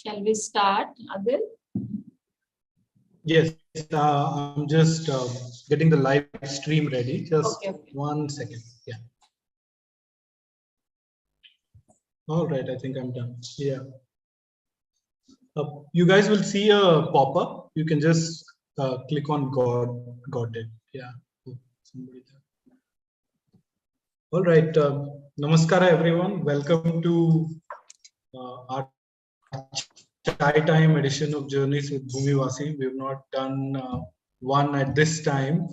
Shall we start, Adil? Yes, I'm just getting the live stream ready. Just okay. 1 second. Yeah. All right, I think I'm done. Yeah. You guys will see a pop-up. You can just click on got it. Yeah. Oh, somebody there. All right. Namaskara, everyone. Welcome to our Chai Time edition of Journeys with Bhoomiwasis. We have not done one at this time.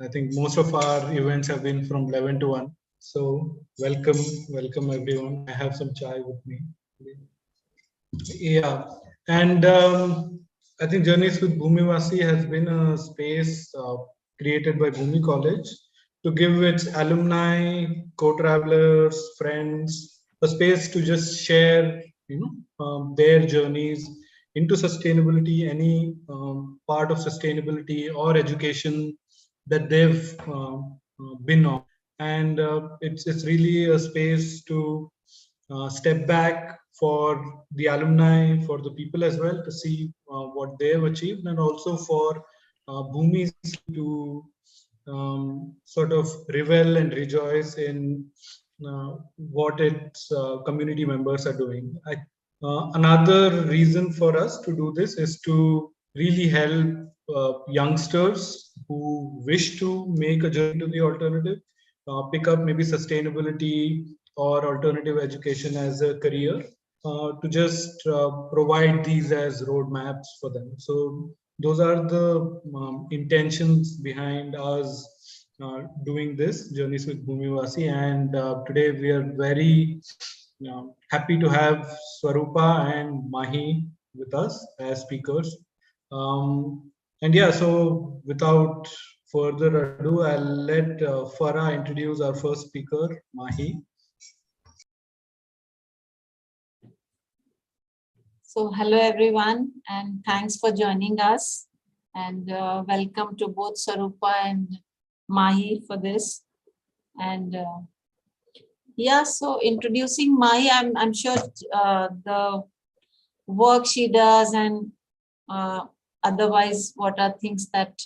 I think most of our events have been from 11 to 1. So welcome everyone. I have some chai with me. Yeah, and I think Journeys with Bhoomiwasis has been a space created by Bhoomi College to give its alumni, co-travelers, friends, a space to just share, their journeys into sustainability, any part of sustainability or education that they've been on, and it's really a space to step back for the alumni, for the people as well, to see what they have achieved, and also for Bhoomis to sort of revel and rejoice in what its community members are doing. Another reason for us to do this is to really help youngsters who wish to make a journey to the alternative, pick up maybe sustainability or alternative education as a career, to just provide these as roadmaps for them. So those are the intentions behind us doing this Journeys with Bhoomiwasis, and today we are very happy to have Swaroopa and Mahi with us as speakers. And yeah, so without further ado, I'll let Farah introduce our first speaker, Mahi. So hello everyone, and thanks for joining us, and welcome to both Swaroopa and Mahi for this. And yeah, so introducing Mahi, I'm sure the work she does and otherwise what are things that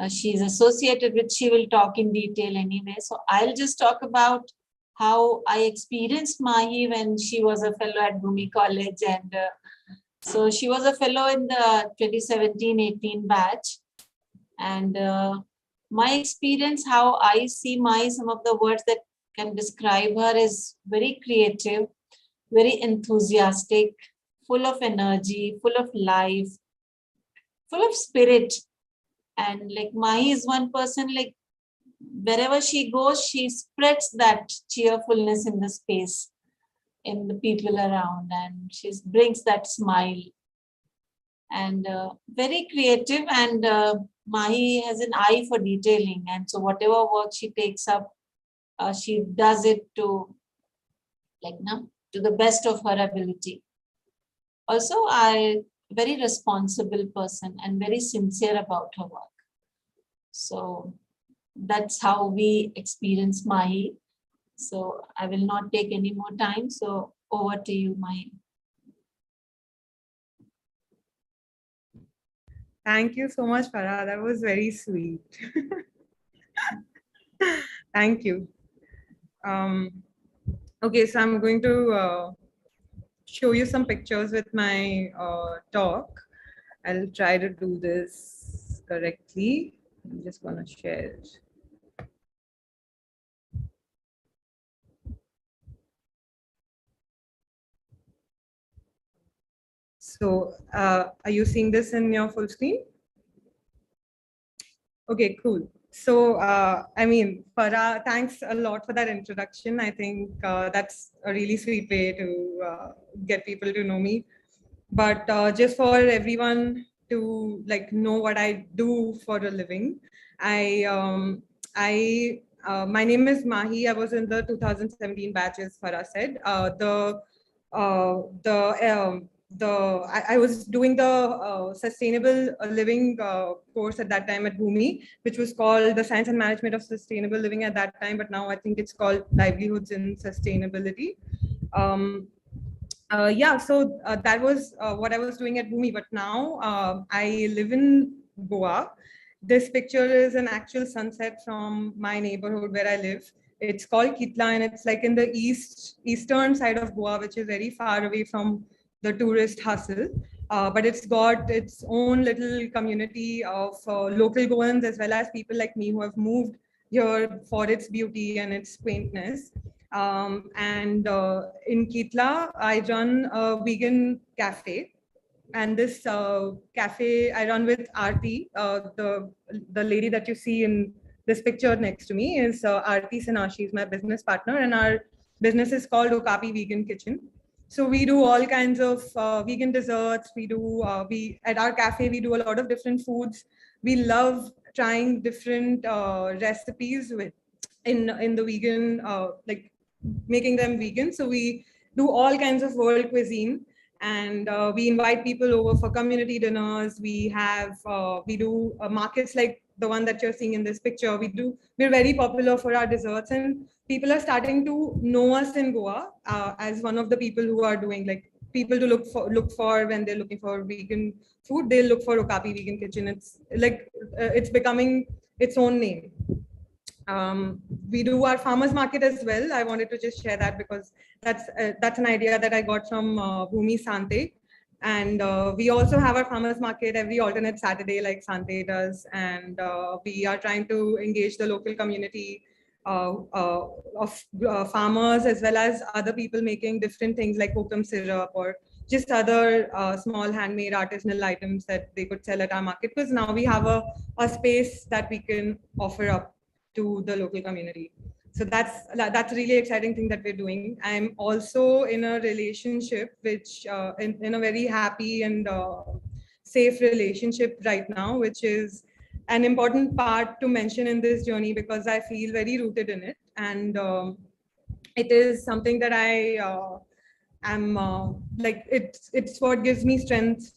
she's associated with, she will talk in detail anyway. So I'll just talk about how I experienced Mahi when she was a fellow at Bhoomi College. And so she was a fellow in the 2017-18 batch. And my experience, how I see Mahi, some of the words that can describe her is very creative, very enthusiastic, full of energy, full of life, full of spirit. And like Mahi is one person, like wherever she goes, she spreads that cheerfulness in the space, in the people around, and she brings that smile. And very creative, and Mahi has an eye for detailing, and so whatever work she takes up, she does it to to the best of her ability. Also, very responsible person and very sincere about her work. So that's how we experience Mahi. So I will not take any more time. So over to you, Mahi. Thank you so much, Farah. That was very sweet. Thank you. Okay, so I'm going to show you some pictures with my talk. I'll try to do this correctly. I'm just going to share it. So are you seeing this in your full screen? Okay, cool. So, I mean, Farah, thanks a lot for that introduction. I think that's a really sweet way to get people to know me. But just for everyone to know what I do for a living, my name is Mahi. I was in the 2017 batch, as Farah said. I was doing the sustainable living course at that time at Bhoomi, which was called the Science and Management of Sustainable Living at that time, but now I think it's called Livelihoods in Sustainability. Yeah, so that was what I was doing at Bhoomi, but now I live in Goa. This picture is an actual sunset from my neighborhood where I live. It's called Kitla, and it's like in the eastern side of Goa, which is very far away from the tourist hustle. But it's got its own little community of local Goans as well as people like me who have moved here for its beauty and its quaintness. And in Kitla, I run a vegan cafe. And this cafe I run with Aarti, the lady that you see in this picture next to me is Aarti Sinha. She's my business partner, and our business is called Okapi Vegan Kitchen. So we do all kinds of vegan desserts. We at our cafe we do a lot of different foods. We love trying different recipes with in the vegan like making them vegan. So we do all kinds of world cuisine, and we invite people over for community dinners. We do markets like the one that you're seeing in this picture. We're very popular for our desserts, and people are starting to know us in Goa as one of the people who are doing like people to look for when they're looking for vegan food. They'll look for Okapi Vegan Kitchen. It's like it's becoming its own name. We do our farmers market as well. I wanted to just share that because that's an idea that I got from Bhumi Sante. And we also have our farmers market every alternate Saturday like Sante does. And we are trying to engage the local community of farmers as well as other people making different things like kokum syrup or just other small handmade artisanal items that they could sell at our market, because now we have a space that we can offer up to the local community. So that's a really exciting thing that we're doing. I'm also in a relationship, which in a very happy and safe relationship right now, which is an important part to mention in this journey because I feel very rooted in it. And it is something that I am like, it's what gives me strength.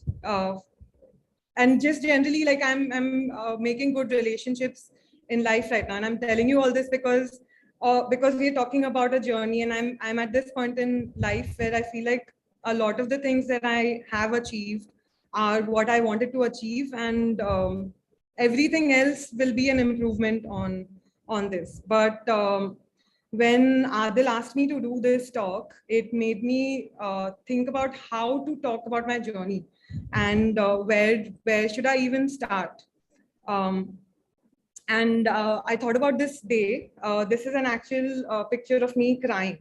And just generally, like I'm making good relationships in life right now. And I'm telling you all this because we're talking about a journey, and I'm at this point in life where I feel like a lot of the things that I have achieved are what I wanted to achieve, and everything else will be an improvement on this. But when Adil asked me to do this talk, it made me think about how to talk about my journey and where should I even start. And I thought about this day. This is an actual picture of me crying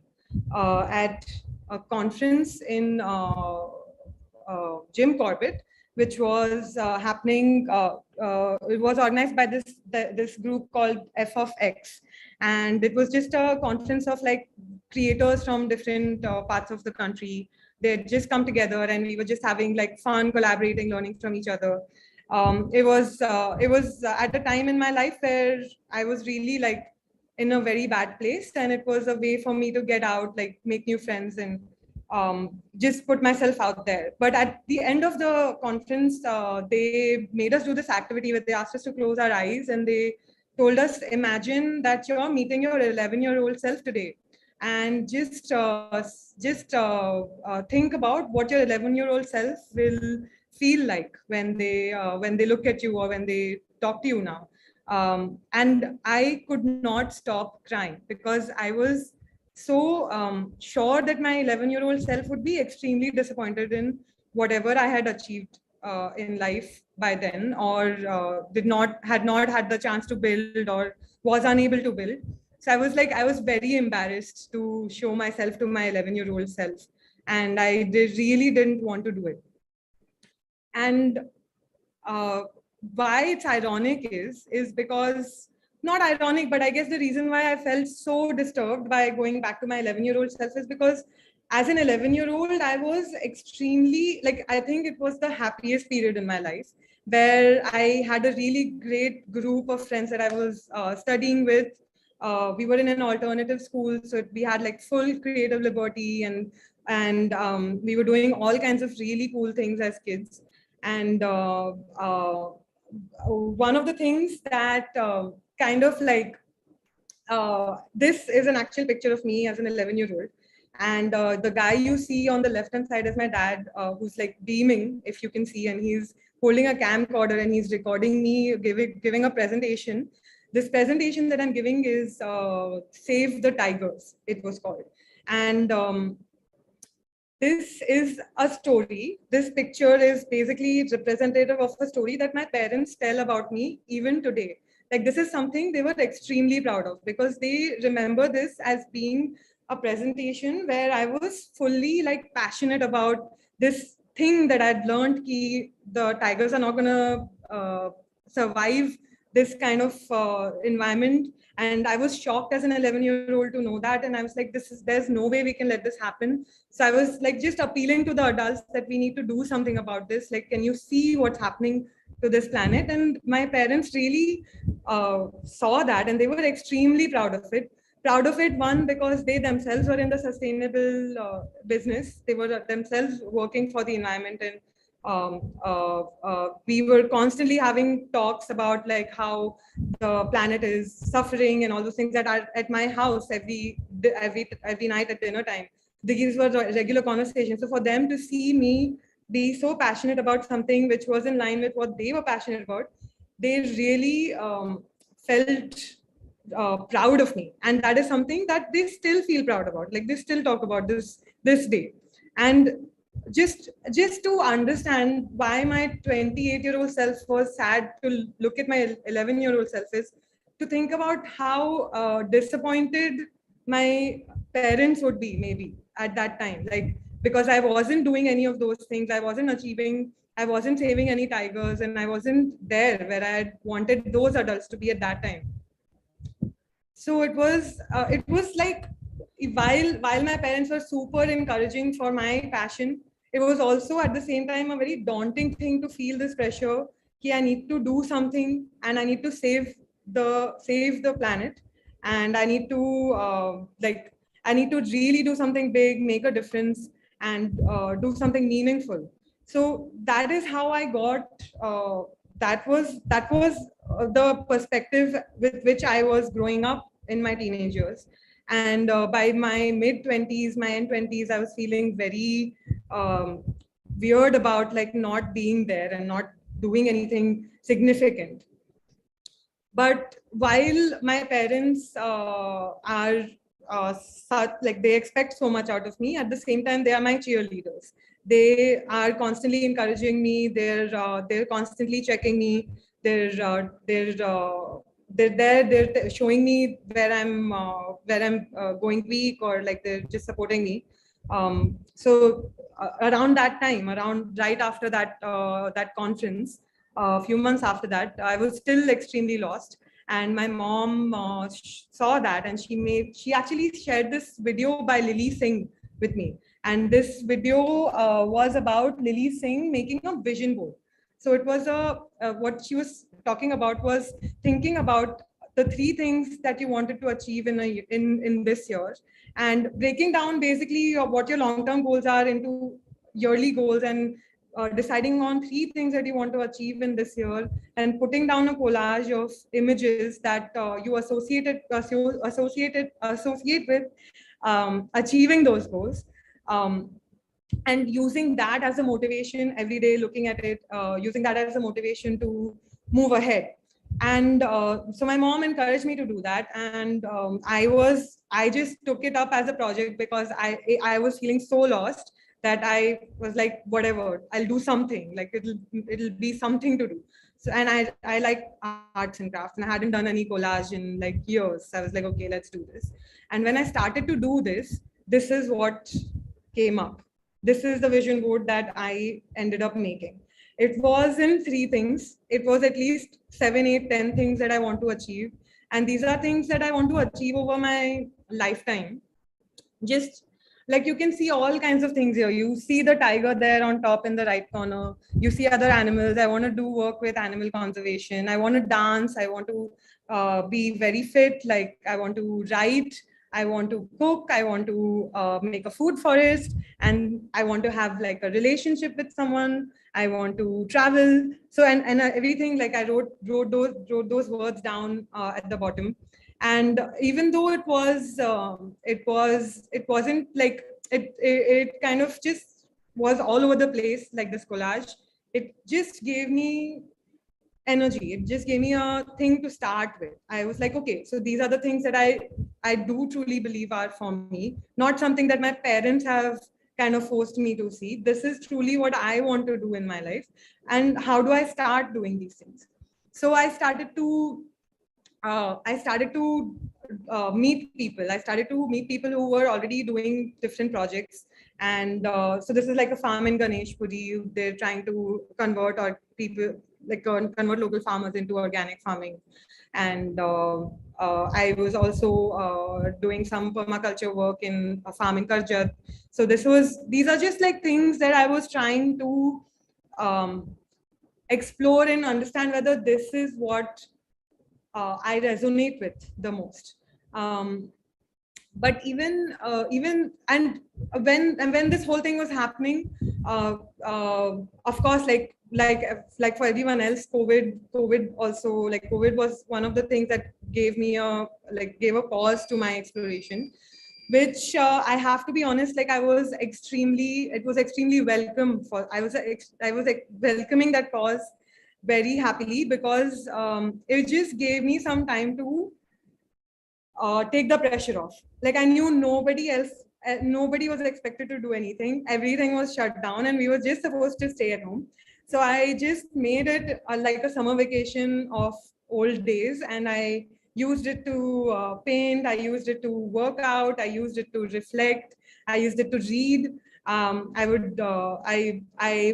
at a conference in Jim Corbett, which was happening. It was organized by this group called F of X, and it was just a conference of like creators from different parts of the country. They had just come together, and we were just having like fun, collaborating, learning from each other. It was at a time in my life where I was really like in a very bad place, and it was a way for me to get out, like make new friends and just put myself out there. But at the end of the conference, they made us do this activity where they asked us to close our eyes, and they told us, imagine that you're meeting your 11-year-old self today, and just think about what your 11-year-old self will feel like when they look at you or when they talk to you now. And I could not stop crying because I was so sure that my 11-year-old self would be extremely disappointed in whatever I had achieved in life by then, or had not had the chance to build or was unable to build. So I was very embarrassed to show myself to my 11-year-old self, and I really didn't want to do it. And why it's ironic is because, not ironic, but I guess the reason why I felt so disturbed by going back to my 11-year-old self is because as an 11-year-old, I was extremely, like, I think it was the happiest period in my life, where I had a really great group of friends that I was studying with. We were in an alternative school, so we had like full creative liberty, and we were doing all kinds of really cool things as kids. And one of the things that kind of like, this is an actual picture of me as an 11-year-old. And the guy you see on the left-hand side is my dad, who's like beaming, if you can see, and he's holding a camcorder and he's recording me giving a presentation. This presentation that I'm giving is Save the Tigers, it was called. And this is a story. This picture is basically representative of a story that my parents tell about me even today. Like, this is something they were extremely proud of, because they remember this as being a presentation where I was fully like passionate about this thing that I'd learned ki the tigers are not gonna survive this kind of environment. And I was shocked as an 11-year-old to know that. And I was like, there's no way we can let this happen. So I was like just appealing to the adults that we need to do something about this. Like, can you see what's happening to this planet? And my parents really saw that, and they were extremely proud of it. One, because they themselves were in the sustainable business. They were themselves working for the environment, and we were constantly having talks about like how the planet is suffering and all those things that are at my house every night at dinner time. These were regular conversations. So for them to see me be so passionate about something which was in line with what they were passionate about, they really felt proud of me. And that is something that they still feel proud about. Like, they still talk about this day. And just to understand why my 28-year-old self was sad to look at my 11-year-old self is to think about how disappointed my parents would be maybe at that time. Like, because I wasn't doing any of those things, I wasn't achieving, I wasn't saving any tigers, and I wasn't there where I had wanted those adults to be at that time. So it was like, while my parents were super encouraging for my passion, it was also at the same time a very daunting thing to feel this pressure that I need to do something, and I need to save the planet, and I need to I need to really do something big, make a difference, and do something meaningful. So that is how I got. That was the perspective with which I was growing up in my teenage years. And by my mid-20s, my end 20s, I was feeling very weird about like not being there and not doing anything significant. But while my parents are such, like, they expect so much out of me, at the same time they are my cheerleaders. They are constantly encouraging me. They're constantly checking me. They're showing me where I'm going weak, or like they're just supporting me. So around that time, right after that conference, a few months after that, I was still extremely lost. And my mom saw that, and she actually shared this video by Lily Singh with me. And this video was about Lily Singh making a vision board. So it was what she was talking about was thinking about the 3 things that you wanted to achieve in this year, and breaking down basically what your long-term goals are into yearly goals, and deciding on 3 things that you want to achieve in this year, and putting down a collage of images that you associate with achieving those goals. And using that as a motivation every day, looking at it, using that as a motivation to move ahead. And so my mom encouraged me to do that. And I just took it up as a project because I was feeling so lost that I was like, whatever, I'll do something, like it'll be something to do. So, and I like arts and crafts, and I hadn't done any collage in like years. So I was like, okay, let's do this. And when I started to do this, this is what came up. This is the vision board that I ended up making. It was in 3 things. It was at least 7, 8, 10 things that I want to achieve. And these are things that I want to achieve over my lifetime. Just like, you can see all kinds of things here. You see the tiger there on top in the right corner. You see other animals. I want to do work with animal conservation. I want to dance. I want to be very fit. Like, I want to write. I want to cook. I want to make a food forest. And I want to have like a relationship with someone. I want to travel. So, and everything, like I wrote those words down at the bottom. And even though it wasn't like it kind of just was all over the place, like this collage. It just gave me energy. It just gave me a thing to start with. I was like, okay, so these are the things that I do truly believe are for me, not something that my parents have kind of forced me to see. This is truly what I want to do in my life. And how do I start doing these things? So I started to meet people. I started to meet people who were already doing different projects. And so this is like a farm in Ganeshpuri. They're trying to convert convert local farmers into organic farming. And I was also doing some permaculture work in a farm in Karjat. So these are just like things that I was trying to explore and understand whether this is what I resonate with the most. But even and when this whole thing was happening, of course, like for everyone else, COVID also, like COVID was one of the things that gave a pause to my exploration, which I have to be honest, like it was extremely welcome I was welcoming that pause very happily, because it just gave me some time to take the pressure off. Like I knew nobody was expected to do anything. Everything was shut down and we were just supposed to stay at home. So I just made it like a summer vacation of old days, and I used it to paint, I used it to work out, I used it to reflect, I used it to read. I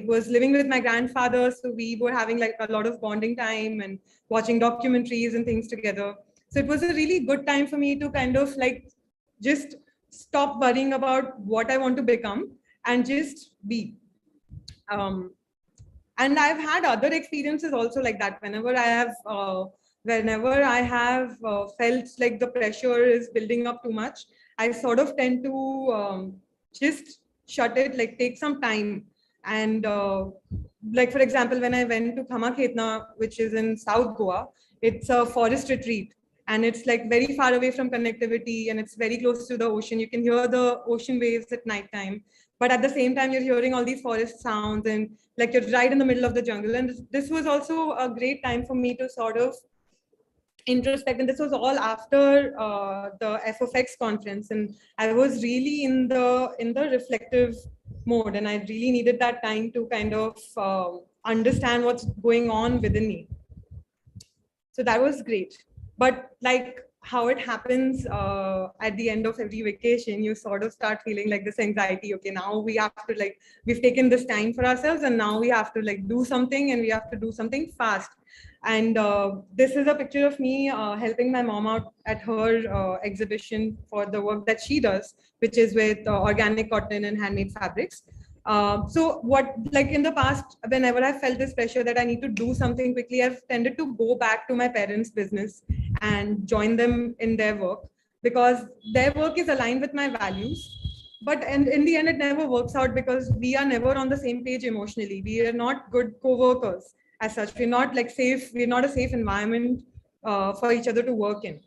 was living with my grandfather, so we were having like a lot of bonding time and watching documentaries and things together. So it was a really good time for me to kind of like just stop worrying about what I want to become and just be. And I've had other experiences also like that. Whenever I have felt like the pressure is building up too much, I sort of tend to just shut it, like take some time. And like, for example, when I went to Khamakhetna, which is in South Goa, it's a forest retreat. And it's like very far away from connectivity, and it's very close to the ocean. You can hear the ocean waves at nighttime, but at the same time, you're hearing all these forest sounds, and like you're right in the middle of the jungle. And this was also a great time for me to sort of introspect. And this was all after the FFX conference, and I was really in the reflective mode, and I really needed that time to kind of understand what's going on within me. So that was great. But like how it happens at the end of every vacation, you sort of start feeling like this anxiety. Okay, now we have to like, we've taken this time for ourselves, and now we have to like do something, and we have to do something fast. And this is a picture of me helping my mom out at her exhibition for the work that she does, which is with organic cotton and handmade fabrics. So what, like in the past, whenever I felt this pressure that I need to do something quickly, I've tended to go back to my parents' business and join them in their work, because their work is aligned with my values. But in the end, it never works out, because we are never on the same page emotionally. We are not good co-workers as such. We're not like safe. We're not a safe environment for each other to work in.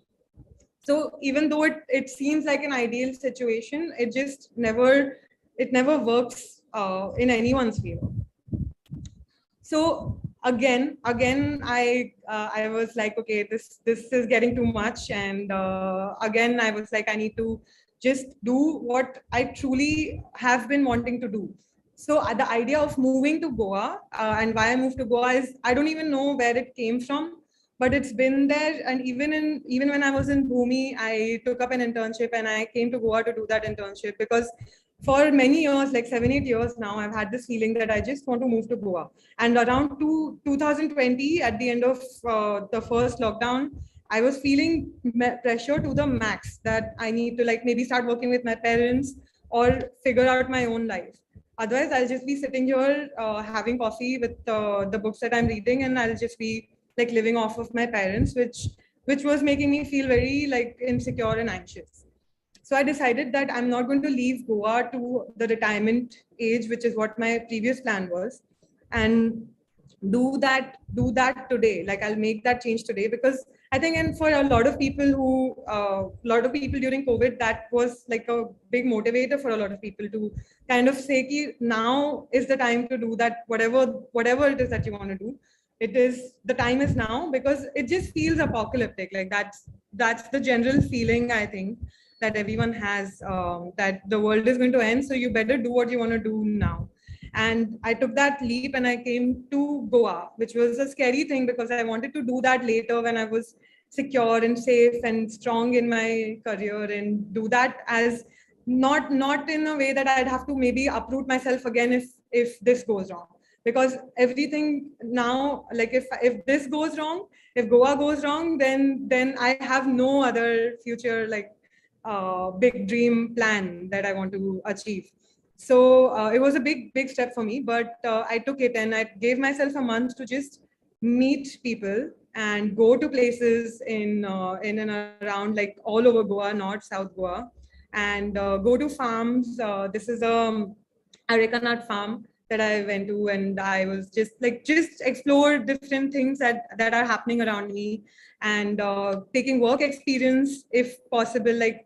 So even though it seems like an ideal situation, it just never works in anyone's favor. So again, I was like, okay, this is getting too much, and again, I was like, I need to just do what I truly have been wanting to do. So the idea of moving to Goa and why I moved to Goa is, I don't even know where it came from, but it's been there. And even when I was in Bhoomi, I took up an internship, and I came to Goa to do that internship, because for many years, like 7-8 years now, I've had this feeling that I just want to move to Goa. And around 2020, at the end of the first lockdown, I was feeling pressure to the max, that I need to like maybe start working with my parents or figure out my own life. Otherwise, I'll just be sitting here having coffee with the books that I'm reading, and I'll just be like living off of my parents, which was making me feel very like insecure and anxious. So I decided that I'm not going to leave Goa to the retirement age, which is what my previous plan was, and do that today. Like I'll make that change today, because I think, and for a lot of people during COVID, that was like a big motivator for a lot of people to kind of say, ki, now is the time to do that, whatever it is that you want to do. The time is now, because it just feels apocalyptic. Like that's the general feeling, I think, that everyone has, that the world is going to end. So you better do what you want to do now. And I took that leap and I came to Goa, which was a scary thing because I wanted to do that later when I was secure and safe and strong in my career, and do that as not in a way that I'd have to maybe uproot myself again if this goes wrong. Because everything now, like if this goes wrong, if Goa goes wrong, then I have no other future like big dream plan that I want to achieve. So it was a big step for me, but I took it and I gave myself a month to just meet people and go to places in and around, like all over Goa, North, South Goa, and go to farms. This is a areca nut farm that I went to, and I was just explore different things that are happening around me, and taking work experience if possible, like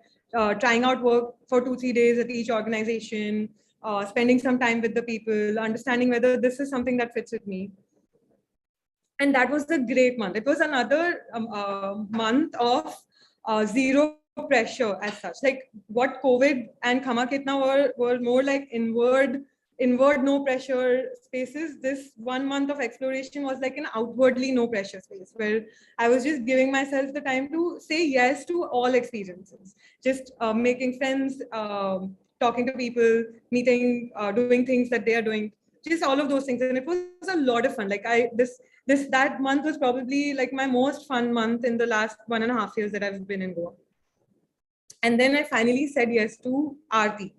trying out work for 2-3 days at each organization, spending some time with the people, understanding whether this is something that fits with me. And that was a great month. It was another month of zero pressure as such. Like what COVID and Khama Kitna were more like inward, no pressure spaces. This 1 month of exploration was like an outwardly no pressure space, where I was just giving myself the time to say yes to all experiences, just making friends, talking to people, meeting, doing things that they are doing, just all of those things. And it was a lot of fun. Like that month was probably like my most fun month in the last 1.5 years that I've been in Goa. And then I finally said yes to Aarti.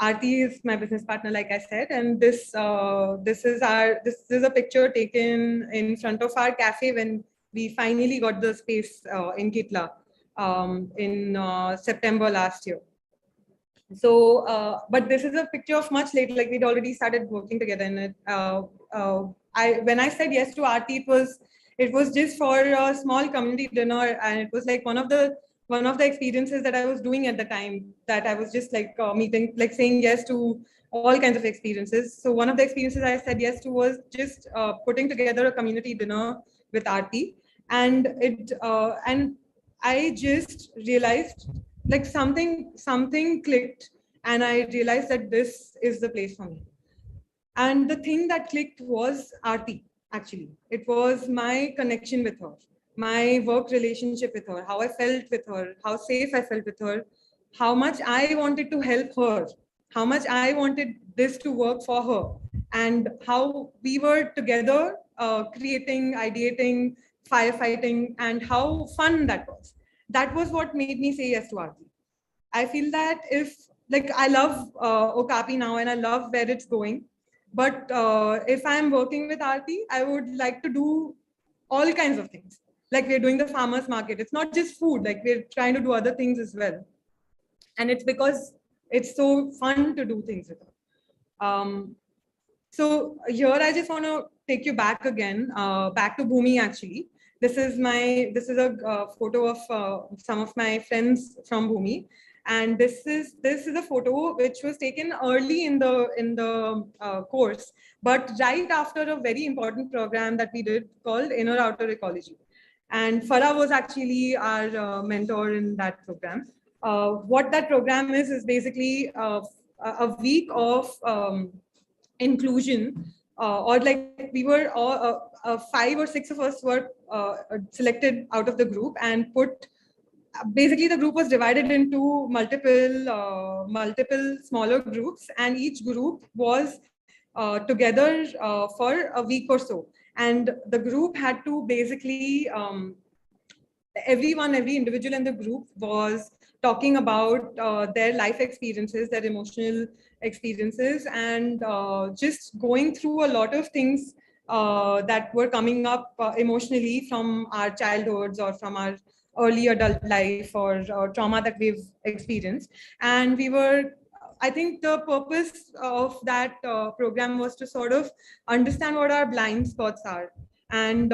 Aarti is my business partner, like I said, and this is a picture taken in front of our cafe when we finally got the space in Kitla in September last year. So, but this is a picture of much later. Like we'd already started working together, and when I said yes to Aarti, it was just for a small community dinner, and it was like one of the experiences that I was doing at the time, that I was just like meeting, like saying yes to all kinds of experiences. So one of the experiences I said yes to was just putting together a community dinner with Aarti, and I just realized like something clicked, and I realized that this is the place for me. And the thing that clicked was Aarti. Actually, it was my connection with her, my work relationship with her, how I felt with her, how safe I felt with her, how much I wanted to help her, how much I wanted this to work for her, and how we were together creating, ideating, firefighting, and how fun that was. That was what made me say yes to Aarti. I feel that I love Okapi now and I love where it's going. But if I'm working with Aarti, I would like to do all kinds of things. Like we're doing the farmers market. It's not just food, like we're trying to do other things as well. And it's because it's so fun to do things with her. So here I just want to take you back again, back to Bhoomi actually. This is a photo of some of my friends from Bhoomi, and this is a photo which was taken early in the course, but right after a very important program that we did called Inner Outer Ecology, and Farah was actually our mentor in that program. What that program is basically a week of inclusion, or like we were all 5 or 6 of us were selected out of the group and put. Basically, the group was divided into multiple smaller groups, and each group was together for a week or so. And the group had to basically every individual in the group was talking about their life experiences, their emotional experiences, and just going through a lot of things that were coming up emotionally from our childhoods or from our early adult life or trauma that we've experienced. And I think the purpose of that program was to sort of understand what our blind spots are And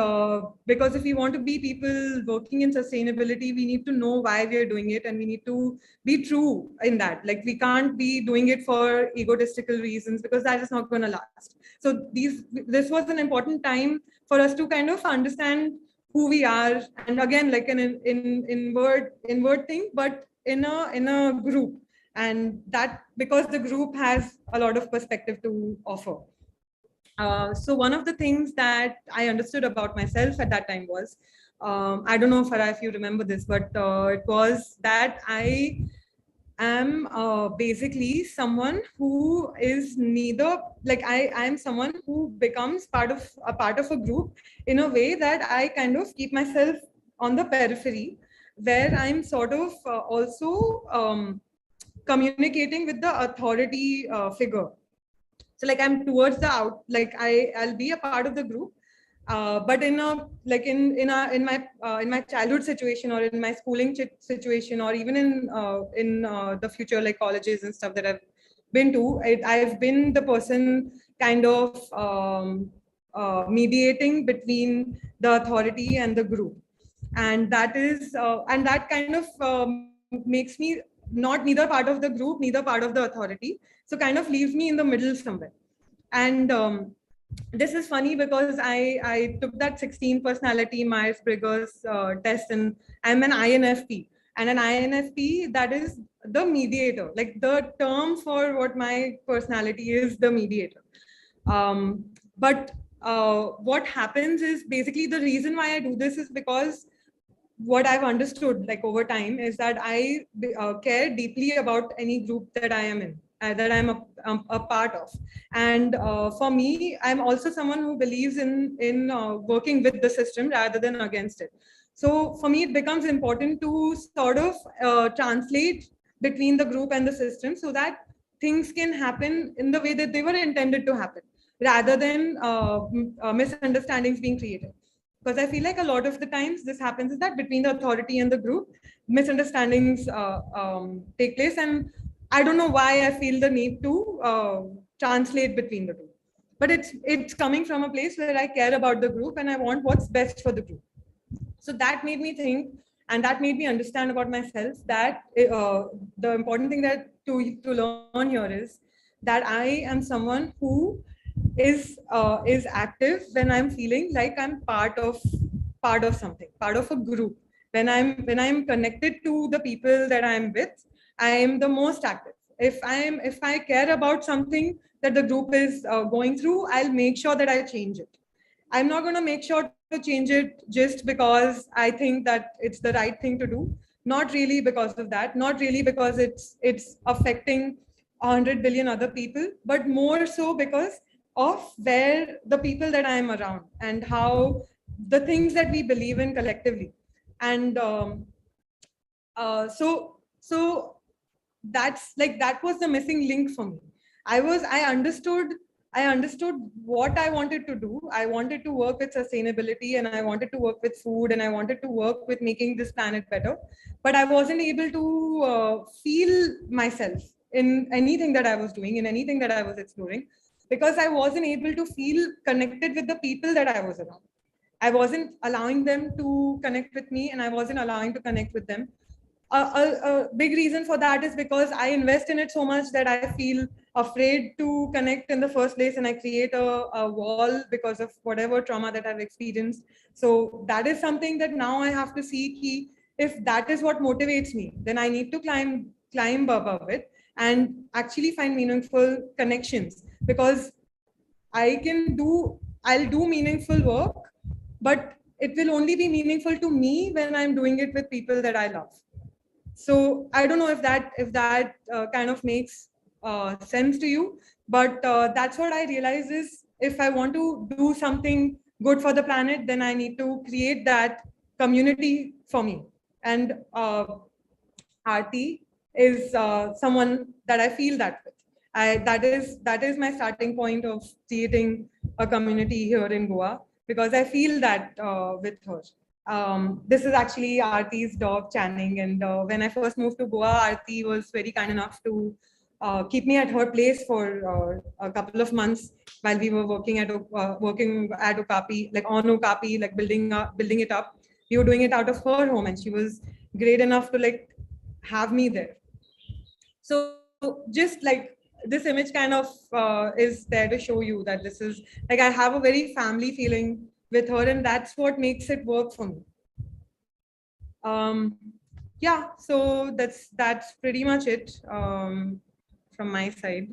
because if we want to be people working in sustainability, we need to know why we are doing it, and we need to be true in that. Like, we can't be doing it for egotistical reasons, because that is not going to last. So this was an important time for us to kind of understand who we are, and again, like an inward thing, but in a group. And that, because the group has a lot of perspective to offer. So one of the things that I understood about myself at that time was, I don't know, Farah, if you remember this, but it was that I am basically someone who is neither, like, I am someone who becomes part of a group in a way that I kind of keep myself on the periphery, where I'm sort of also communicating with the authority figure. So like, I'm towards the out, like I'll be a part of the group, but in a, like in my childhood situation, or in my schooling situation, or even in the future, like colleges and stuff that I've been to, I've been the person kind of mediating between the authority and the group. And that is and that kind of makes me not neither part of the group, neither part of the authority, so kind of leaves me in the middle somewhere. And this is funny because I took that 16 personality Myers-Briggs test, and I'm an INFP. And an INFP, that is the mediator. Like, the term for what my personality is, the mediator. But what happens is, basically the reason why I do this is because what I've understood, like, over time, is that I care deeply about any group that I am in, that I'm a part of. And for me, I'm also someone who believes in working with the system rather than against it. So for me, it becomes important to sort of translate between the group and the system, so that things can happen in the way that they were intended to happen, rather than misunderstandings being created. Because I feel like a lot of the times this happens is that between the authority and the group, misunderstandings take place. And I don't know why I feel the need to translate between the two. But it's coming from a place where I care about the group and I want what's best for the group. So that made me think, and that made me understand about myself, that the important thing that to learn here is that I am someone who is active when I'm feeling like I'm part of something, part of a group. When I'm connected to the people that I'm with, I am the most active. If I care about something that the group is going through, I'll make sure that I change it. I'm not going to make sure to change it just because I think that it's the right thing to do. Not really because of that. Not really because it's affecting 100 billion other people, but more so because of where the people that I'm around and how the things that we believe in collectively. And so that's like, that was the missing link for me. I understood what I wanted to do. I wanted to work with sustainability, and I wanted to work with food, and I wanted to work with making this planet better. But I wasn't able to feel myself in anything that I was doing, in anything that I was exploring, because I wasn't able to feel connected with the people that I was around. I wasn't allowing them to connect with me, and I wasn't allowing to connect with them. A big reason for that is because I invest in it so much that I feel afraid to connect in the first place, and I create a wall because of whatever trauma that I've experienced. So that is something that now I have to see, if that is what motivates me, then I need to climb above it and actually find meaningful connections, because I'll do meaningful work, but it will only be meaningful to me when I'm doing it with people that I love. So I don't know if that kind of makes sense to you, but that's what I realize is, if I want to do something good for the planet, then I need to create that community for me. And Aarti is someone that I feel that with. That is my starting point of creating a community here in Goa, because I feel that with her. This is actually Aarti's dog, Channing, and when I first moved to Goa, Aarti was very kind enough to keep me at her place for a couple of months while we were working at Okapi, like on Okapi, like building it up. We were doing it out of her home, and she was great enough to like have me there. So just like this image kind of is there to show you that this is like I have a very family feeling with her, and that's what makes it work for me. Yeah, so that's pretty much it from my side.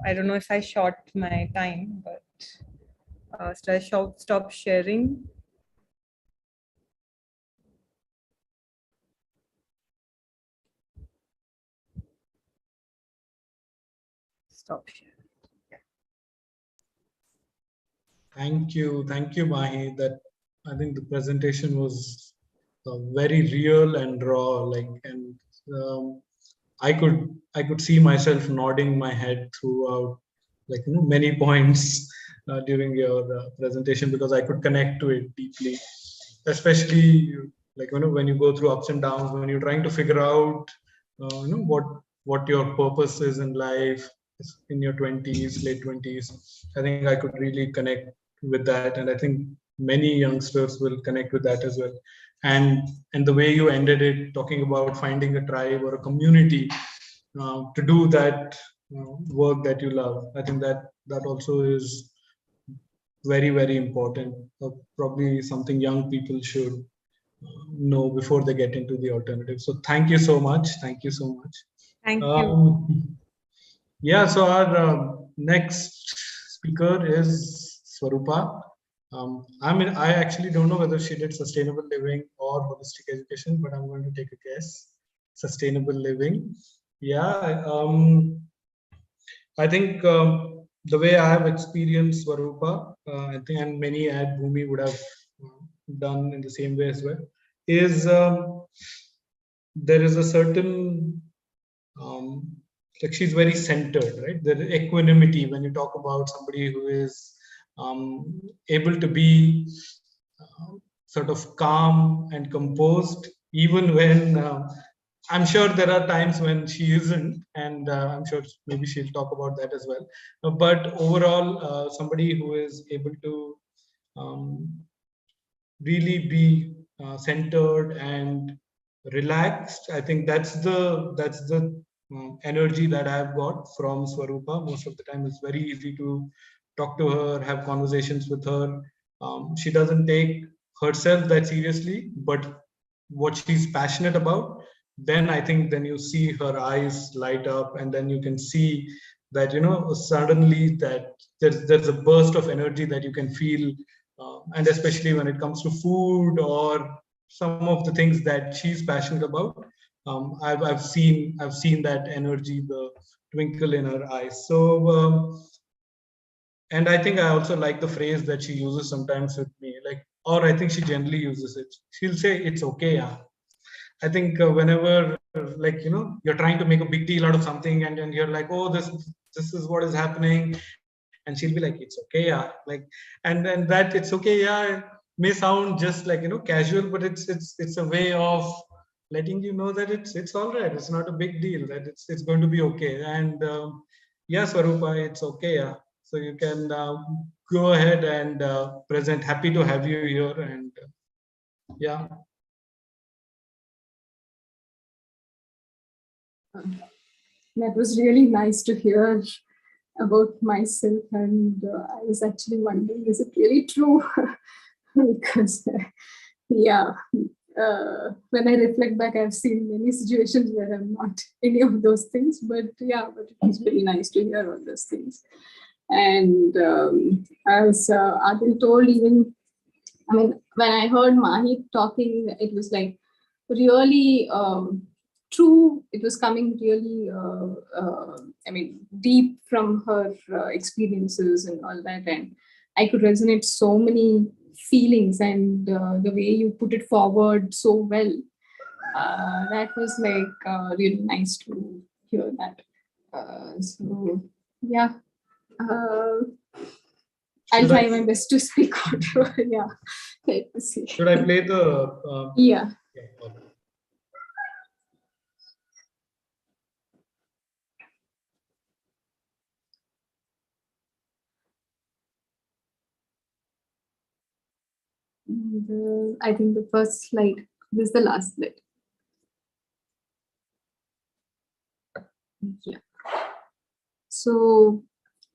I don't know if I shot my time, but should I stop sharing? Stop sharing. Thank you, Mahi. That I think the presentation was very real and raw. And I could see myself nodding my head throughout, many points during your presentation, because I could connect to it deeply, especially when you go through ups and downs, when you're trying to figure out what your purpose is in life in your 20s, late 20s. I think I could really connect with that, and I think many youngsters will connect with that as well. And the way you ended it, talking about finding a tribe or a community to do that work that you love, I think that also is very, very important. Probably something young people should know before they get into the alternative. So thank you so much. Thank you so much. Thank you. Yeah, so our next speaker is Swaroopa. I actually don't know whether she did sustainable living or holistic education, but I'm going to take a guess. Sustainable living. Yeah, I think the way I have experienced Swaroopa, I think, and many at Bhoomi would have done in the same way as well, is there is a certain she's very centered, right? The equanimity, when you talk about somebody who is able to be sort of calm and composed, even when I'm sure there are times when she isn't, and I'm sure maybe she'll talk about that as well. But overall, somebody who is able to really be centered and relaxed. I think that's the energy that I've got from Swaroopa. Most of the time, it's very easy to talk to her, have conversations with her. She doesn't take herself that seriously, but what she's passionate about, then I think then you see her eyes light up, and then you can see that suddenly that there's a burst of energy that you can feel, and especially when it comes to food or some of the things that she's passionate about. I've seen that energy, the twinkle in her eyes. So and I think I also like the phrase that she uses sometimes with me, or I think she generally uses it. She'll say, "It's okay, yeah." I think whenever you're trying to make a big deal out of something, and you're like, "Oh, this is what is happening," and she'll be like, "It's okay, yeah." And then that "it's okay, yeah" may sound just casual, but it's a way of letting you know that it's all right. It's not a big deal. That it's going to be okay. And yeah, Swaroopa, it's okay, yeah. So you can go ahead and present. Happy to have you here, and yeah. That was really nice to hear about myself, and I was actually wondering, is it really true? Because yeah, when I reflect back, I've seen many situations where I'm not any of those things, but yeah, but it was really nice to hear all those things. And as I've been told, even, I mean, when I heard Mahi talking, it was like really true. It was coming really, I mean, deep from her experiences and all that. And I could resonate so many feelings, and the way you put it forward so well. That was like really nice to hear that. So, yeah. I'll try my best to speak out. Yeah. Let me see. Should I play the? Yeah. Yeah. Okay. I think the first slide, this is the last slide. Yeah. So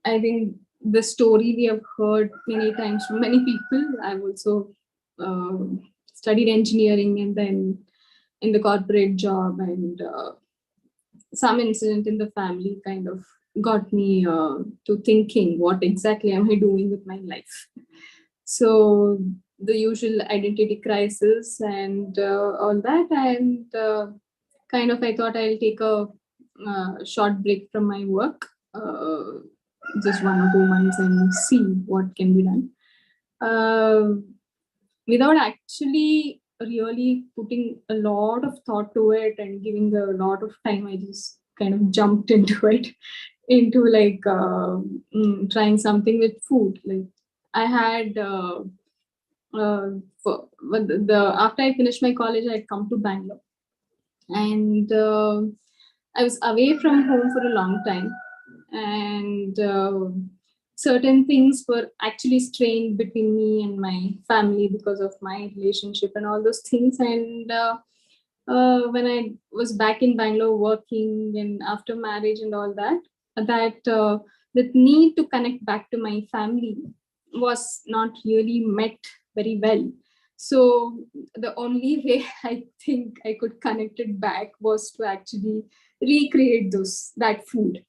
I think the story we have heard many times from many people. I've also studied engineering and then in the corporate job, and some incident in the family kind of got me to thinking, what exactly am I doing with my life? So the usual identity crisis and all that, and kind of I thought I'll take a short break from my work, just 1 or 2 months, and see what can be done. Without actually really putting a lot of thought to it and giving a lot of time, I just kind of jumped into it, into like trying something with food. Like I had after I finished my college, I had come to Bangalore, and I was away from home for a long time, and certain things were actually strained between me and my family because of my relationship and all those things. And when I was back in Bangalore working and after marriage and all that, that need to connect back to my family was not really met very well. So the only way I think I could connect it back was to actually recreate that food,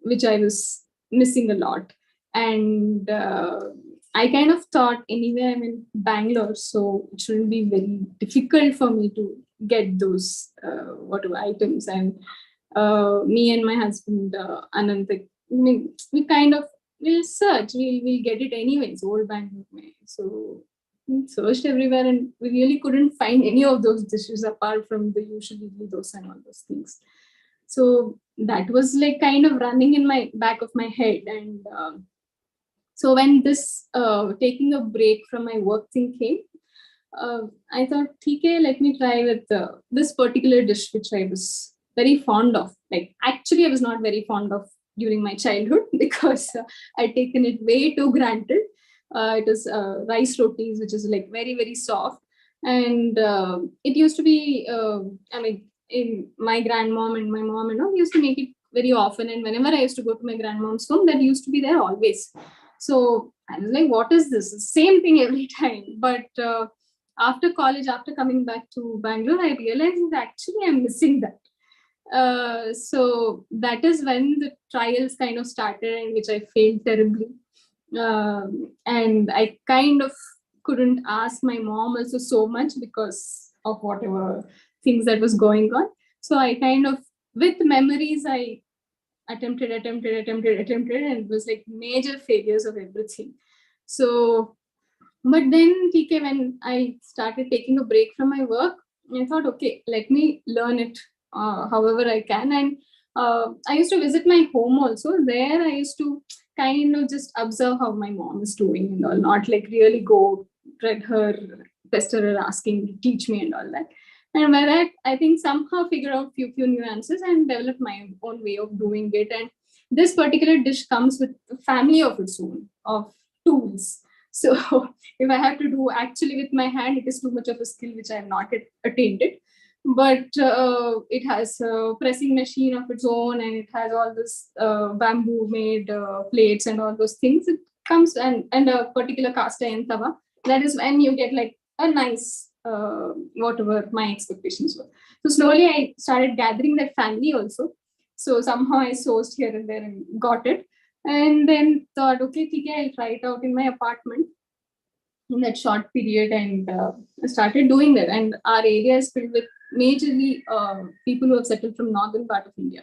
which I was missing a lot. And I kind of thought, anyway, I'm in Bangalore, so it shouldn't be very difficult for me to get those whatever items. And me and my husband, Anand, we kind of will search, we'll get it anyways, old Bangalore. So we searched everywhere and we really couldn't find any of those dishes apart from the usual idli dosa and all those things. So that was like kind of running in my back of my head. And so when this taking a break from my work thing came, I thought, okay, let me try with this particular dish, which I was very fond of. Like, actually, I was not very fond of during my childhood because I'd taken it way too granted. It was rice rotis, which is like very, very soft. And it used to be, in my grandmom and my mom and all used to make it very often. And whenever I used to go to my grandmom's home, that used to be there always. So I was like, what is this? Same thing every time. But after college, after coming back to Bangalore, I realized that actually I'm missing that. So that is when the trials kind of started, in which I failed terribly. And I kind of couldn't ask my mom also so much because of whatever things that was going on. So I kind of, with memories, I attempted, and it was like major failures of everything. So, but then TK, when I started taking a break from my work, I thought, okay, let me learn it however I can. And I used to visit my home also. There I used to kind of just observe how my mom is doing and all, not like really go read her, pester her, asking to teach me and all that. And where I think somehow figure out few nuances and develop my own way of doing it. And this particular dish comes with a family of its own of tools. So if I have to do actually with my hand, it is too much of a skill which I have not attained it. But it has a pressing machine of its own, and it has all this bamboo made plates and all those things. It comes and a particular cast iron tawa. That is when you get like a nice whatever my expectations were. So slowly I started gathering that family also. So somehow I sourced here and there and got it. And then thought, okay, I'll try it out in my apartment in that short period, and started doing that. And our area is filled with majorly people who have settled from northern part of India.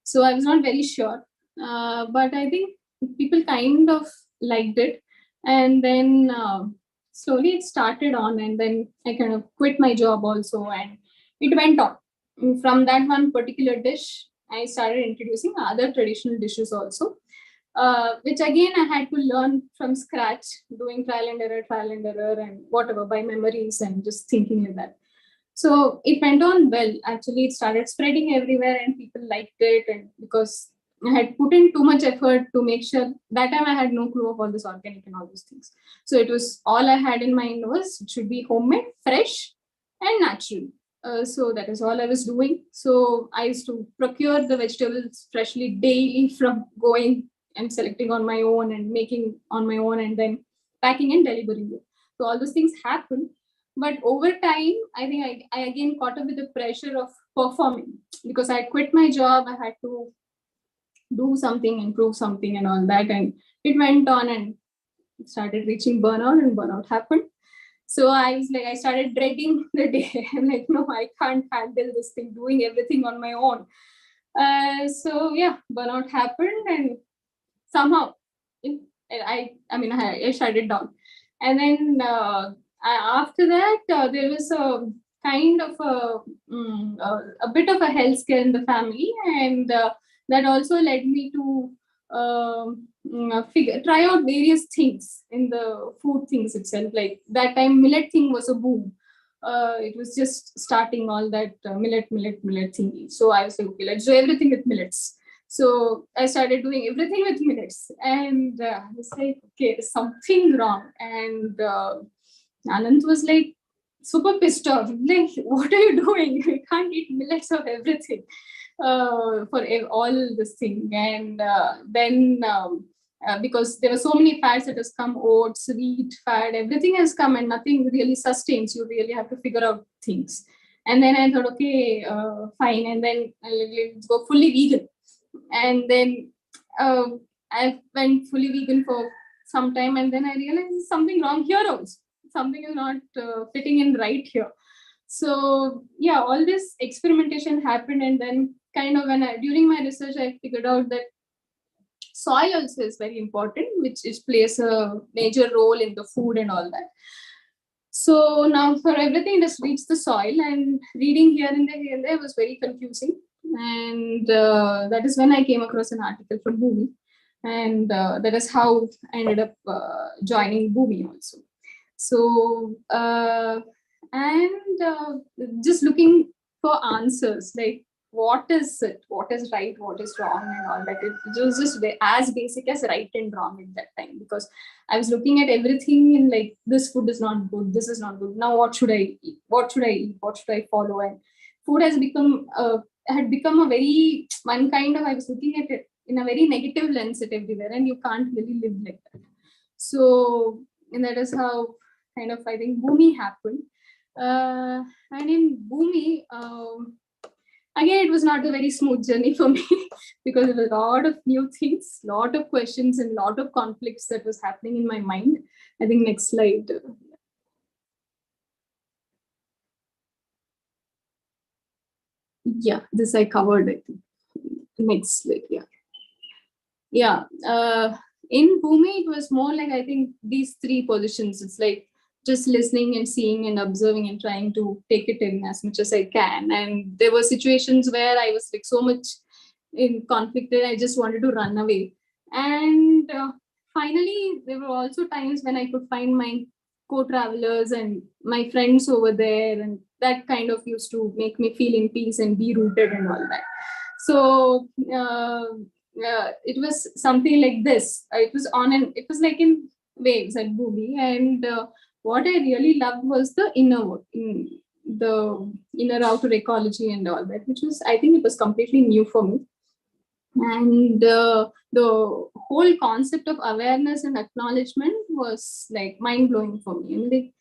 So I was not very sure, but I think people kind of liked it. And then slowly it started on, and then I kind of quit my job also, and it went on. From that one particular dish, I started introducing other traditional dishes also, which again I had to learn from scratch, doing trial and error, and whatever by memories and just thinking like that. So it went on well. Actually, it started spreading everywhere, and people liked it, and because I had put in too much effort to make sure. That time I had no clue of all this organic and all those things. So it was all I had in mind was it should be homemade, fresh, and natural. So that is all I was doing. So I used to procure the vegetables freshly daily from going and selecting on my own and making on my own and then packing and delivering it. So all those things happened. But over time, I think I again caught up with the pressure of performing because I quit my job. I had to do something, improve something and all that. And it went on and started reaching burnout and burnout happened. So I was like, I started dreading the day. I'm like, no, I can't handle this thing, doing everything on my own. So yeah, burnout happened and somehow I shut it down. And then after that, there was a kind of a bit of a health scare in the family. And that also led me to try out various things in the food things itself. Like that time, millet thing was a boom. It was just starting all that millet thingy. So I was like, okay, let's do everything with millets. So I started doing everything with millets, and I was like, okay, there's something wrong. And Anand was like super pissed off. Like, what are you doing? You can't eat millets of everything for all this thing. And then because there were so many fads that has come, oats, wheat fad, everything has come, and nothing really sustains. You really have to figure out things. And then I thought, okay, fine. And then let's go fully vegan. And then I went fully vegan for some time, and then I realized there's something wrong here also. Something is not fitting in right here. So yeah, all this experimentation happened, and then kind of during my research, I figured out that soil also is very important, which plays a major role in the food and all that. So now for everything, just reached the soil, and reading here and there was very confusing. And that is when I came across an article from Bhoomi, and that is how I ended up joining Bhoomi also. So just looking for answers, like what is it, what is right, what is wrong, and all that. It was just as basic as right and wrong at that time, because I was looking at everything in like, this food is not good, this is not good. Now what should I eat? What should I eat? What should I follow? And food has become had become a very one kind of, I was looking at it in a very negative lens at everywhere, and you can't really live like that. So, and that is how kind of, I think, Bhoomi happened. And in Bhoomi, again, it was not a very smooth journey for me because there were a lot of new things, lot of questions, and lot of conflicts that was happening in my mind. I think next slide. Yeah, this I covered, I think. Next slide, yeah. Yeah, in Bhoomi, it was more like, I think, these three positions. It's like just listening and seeing and observing and trying to take it in as much as I can. And there were situations where I was like so much in conflict that I just wanted to run away. And finally, there were also times when I could find my co-travelers and my friends over there, and that kind of used to make me feel in peace and be rooted and all that. So it was something like this. It was like in waves at Bhoomi, and what I really loved was the inner work, the inner outer ecology and all that, which was, I think, it was completely new for me. And the whole concept of awareness and acknowledgement was like mind blowing for me. I mean, like,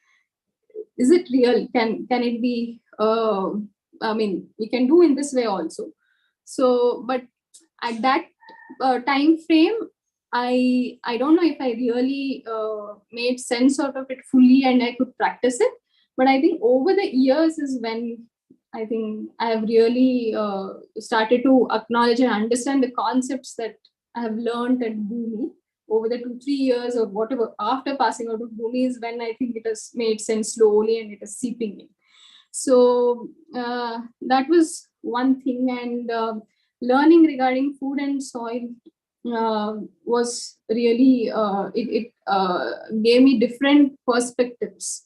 is it real? Can it be? I mean, we can do in this way also. So, but at that time frame, I don't know if I really made sense out of it fully and I could practice it. But I think over the years is when I think I have really started to acknowledge and understand the concepts that I have learned at Bhoomi over the 2-3 years or whatever after passing out of Bhoomi, is when I think it has made sense slowly and it is seeping in. So that was one thing. And learning regarding food and soil was really, it gave me different perspectives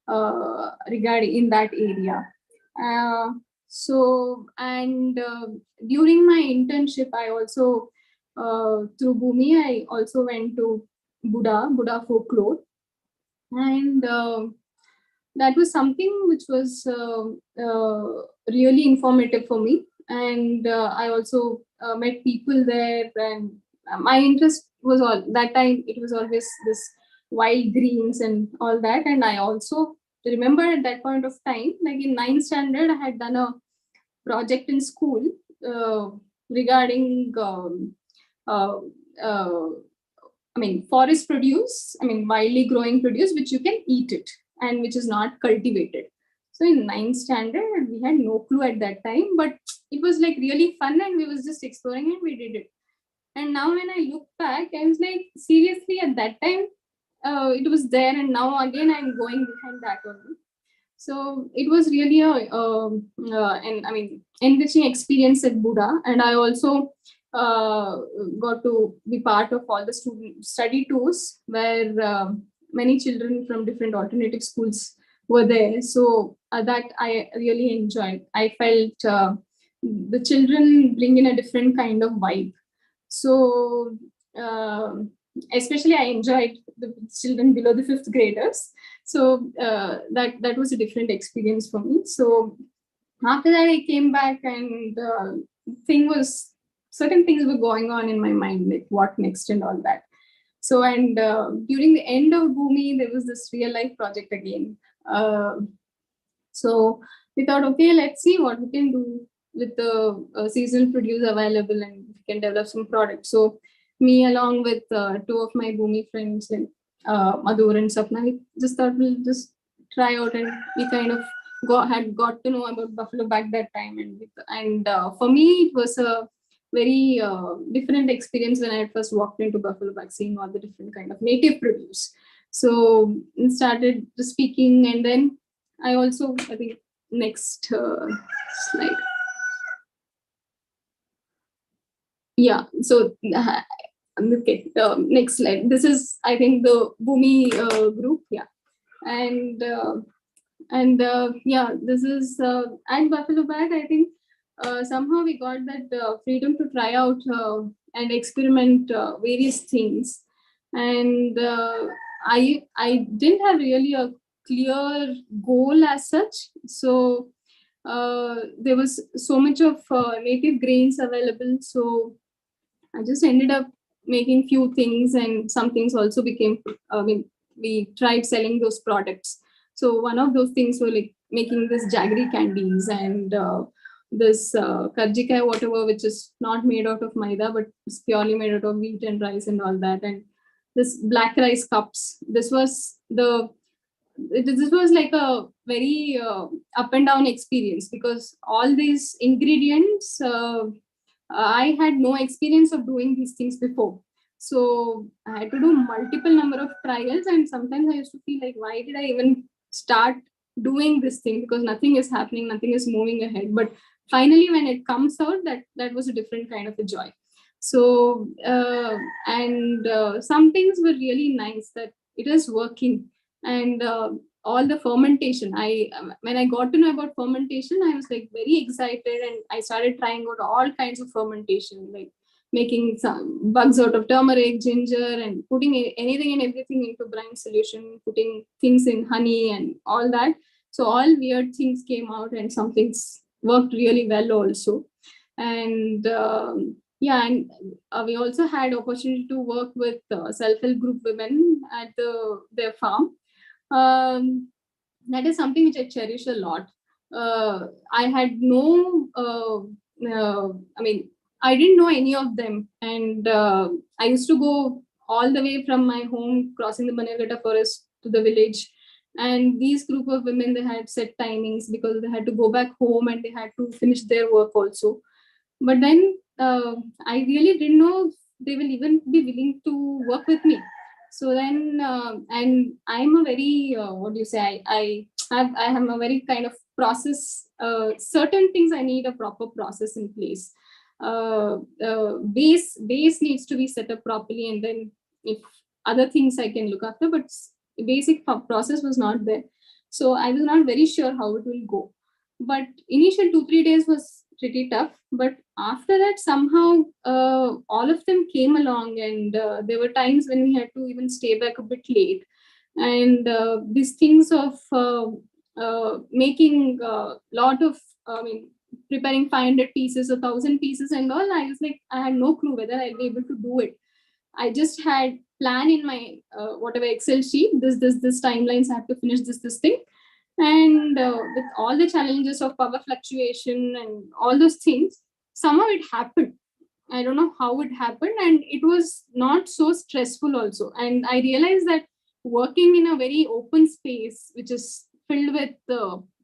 regarding in that area. So, and during my internship, I also through Bhoomi, I also went to Buddha folklore. And that was something which was really informative for me. And I also met people there, and my interest was all that time. It was always this wild greens and all that. And I also remember at that point of time, like in 9th standard, I had done a project in school regarding uh, uh, forest produce, wildly growing produce, which you can eat it and which is not cultivated. So in 9th standard, we had no clue at that time, but it was like really fun and we was just exploring and we did it. And now when I look back, I was like, seriously, at that time, it was there, and now again I'm going behind that only. So it was really enriching experience at Buddha, and I also got to be part of all the student study tours where many children from different alternative schools were there. So that I really enjoyed. I felt the children bring in a different kind of vibe. So especially I enjoyed the children below the 5th graders. So that was a different experience for me. So after that, I came back, and certain things were going on in my mind, like what next and all that. So, and during the end of Bhoomi, there was this real life project again. So we thought, okay, let's see what we can do with the seasonal produce available, and we can develop some products. So me, along with 2 of my Bhoomi friends, and Madhur and Sapna, we just thought we'll just try out, and we kind of had got to know about buffalo back that time. And for me, it was a very different experience when I first walked into buffalo back, seeing all the different kind of native produce. So I started speaking, and then I also, I think, next slide. Yeah, so okay, next slide. This is, I think, the Bhoomi group. Yeah, and yeah, this is at Buffalo Bag. I think somehow we got that freedom to try out and experiment various things, and I didn't have really a clear goal as such. So there was so much of native grains available. So I just ended up making few things, and some things also became, we tried selling those products. So one of those things were like making this jaggery candies, and this karjikai, whatever, which is not made out of maida, but it's purely made out of wheat and rice and all that. And this black rice cups, this was like a very up and down experience, because all these ingredients, I had no experience of doing these things before. So I had to do multiple number of trials, and sometimes I used to feel like, why did I even start doing this thing? Because nothing is happening, nothing is moving ahead. But finally, when it comes out, that was a different kind of a joy. So some things were really nice, that it is working. And all the fermentation, when I got to know about fermentation, I was like very excited, and I started trying out all kinds of fermentation, like making some bugs out of turmeric, ginger, and putting anything and everything into brine solution, putting things in honey and all that. So all weird things came out, and some things worked really well also. And yeah, and we also had opportunity to work with self-help group women at their farm. That is something which I cherish a lot. I had no, I didn't know any of them. And I used to go all the way from my home, crossing the Bannerghatta forest to the village. And these group of women, they had set timings because they had to go back home and they had to finish their work also. But then I really didn't know they will even be willing to work with me. So then, and I'm a very, what do you say, I have a very kind of process, certain things I need a proper process in place. Base needs to be set up properly, and then if other things I can look after, but basic process was not there. So I was not very sure how it will go. But initial 2-3 days was pretty tough. But after that, somehow all of them came along, and there were times when we had to even stay back a bit late. And these things of making a lot of, preparing 500 pieces, 1,000 pieces and all, I was like, I had no clue whether I'll be able to do it. I just had plan in my whatever Excel sheet, this timelines, I have to finish this thing. And with all the challenges of power fluctuation and all those things, somehow it happened. I don't know how it happened, and it was not so stressful also. And I realized that working in a very open space, which is filled with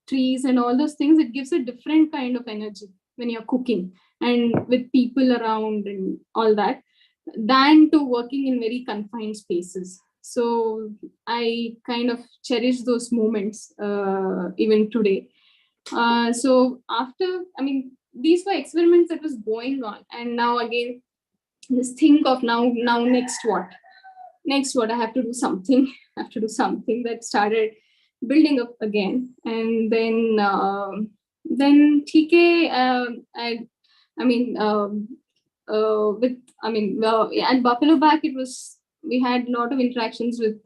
trees and all those things, it gives a different kind of energy when you're cooking and with people around and all that, than to working in very confined spaces. So I kind of cherish those moments even today. So after, these were experiments that was going on, and now again, just think of now next what? Next what? I have to do something. I have to do something. That started building up again, and then TK. And Buffalo back, it was, we had a lot of interactions with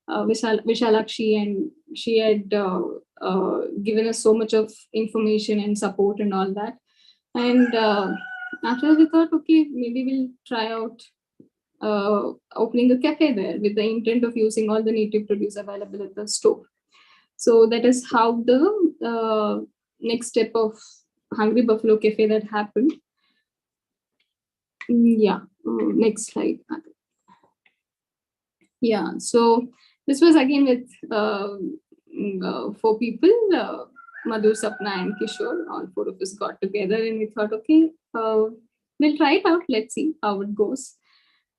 Vishalakshi, and she had given us so much of information and support and all that. And after we thought, okay, maybe we'll try out opening a cafe there with the intent of using all the native produce available at the store. So that is how the next step of Hungry Buffalo Cafe that happened. Yeah, next slide. Yeah, so this was again with 4 people, Madhu, Sapna and Kishore. All 4 of us got together and we thought, okay, we'll try it out. Let's see how it goes.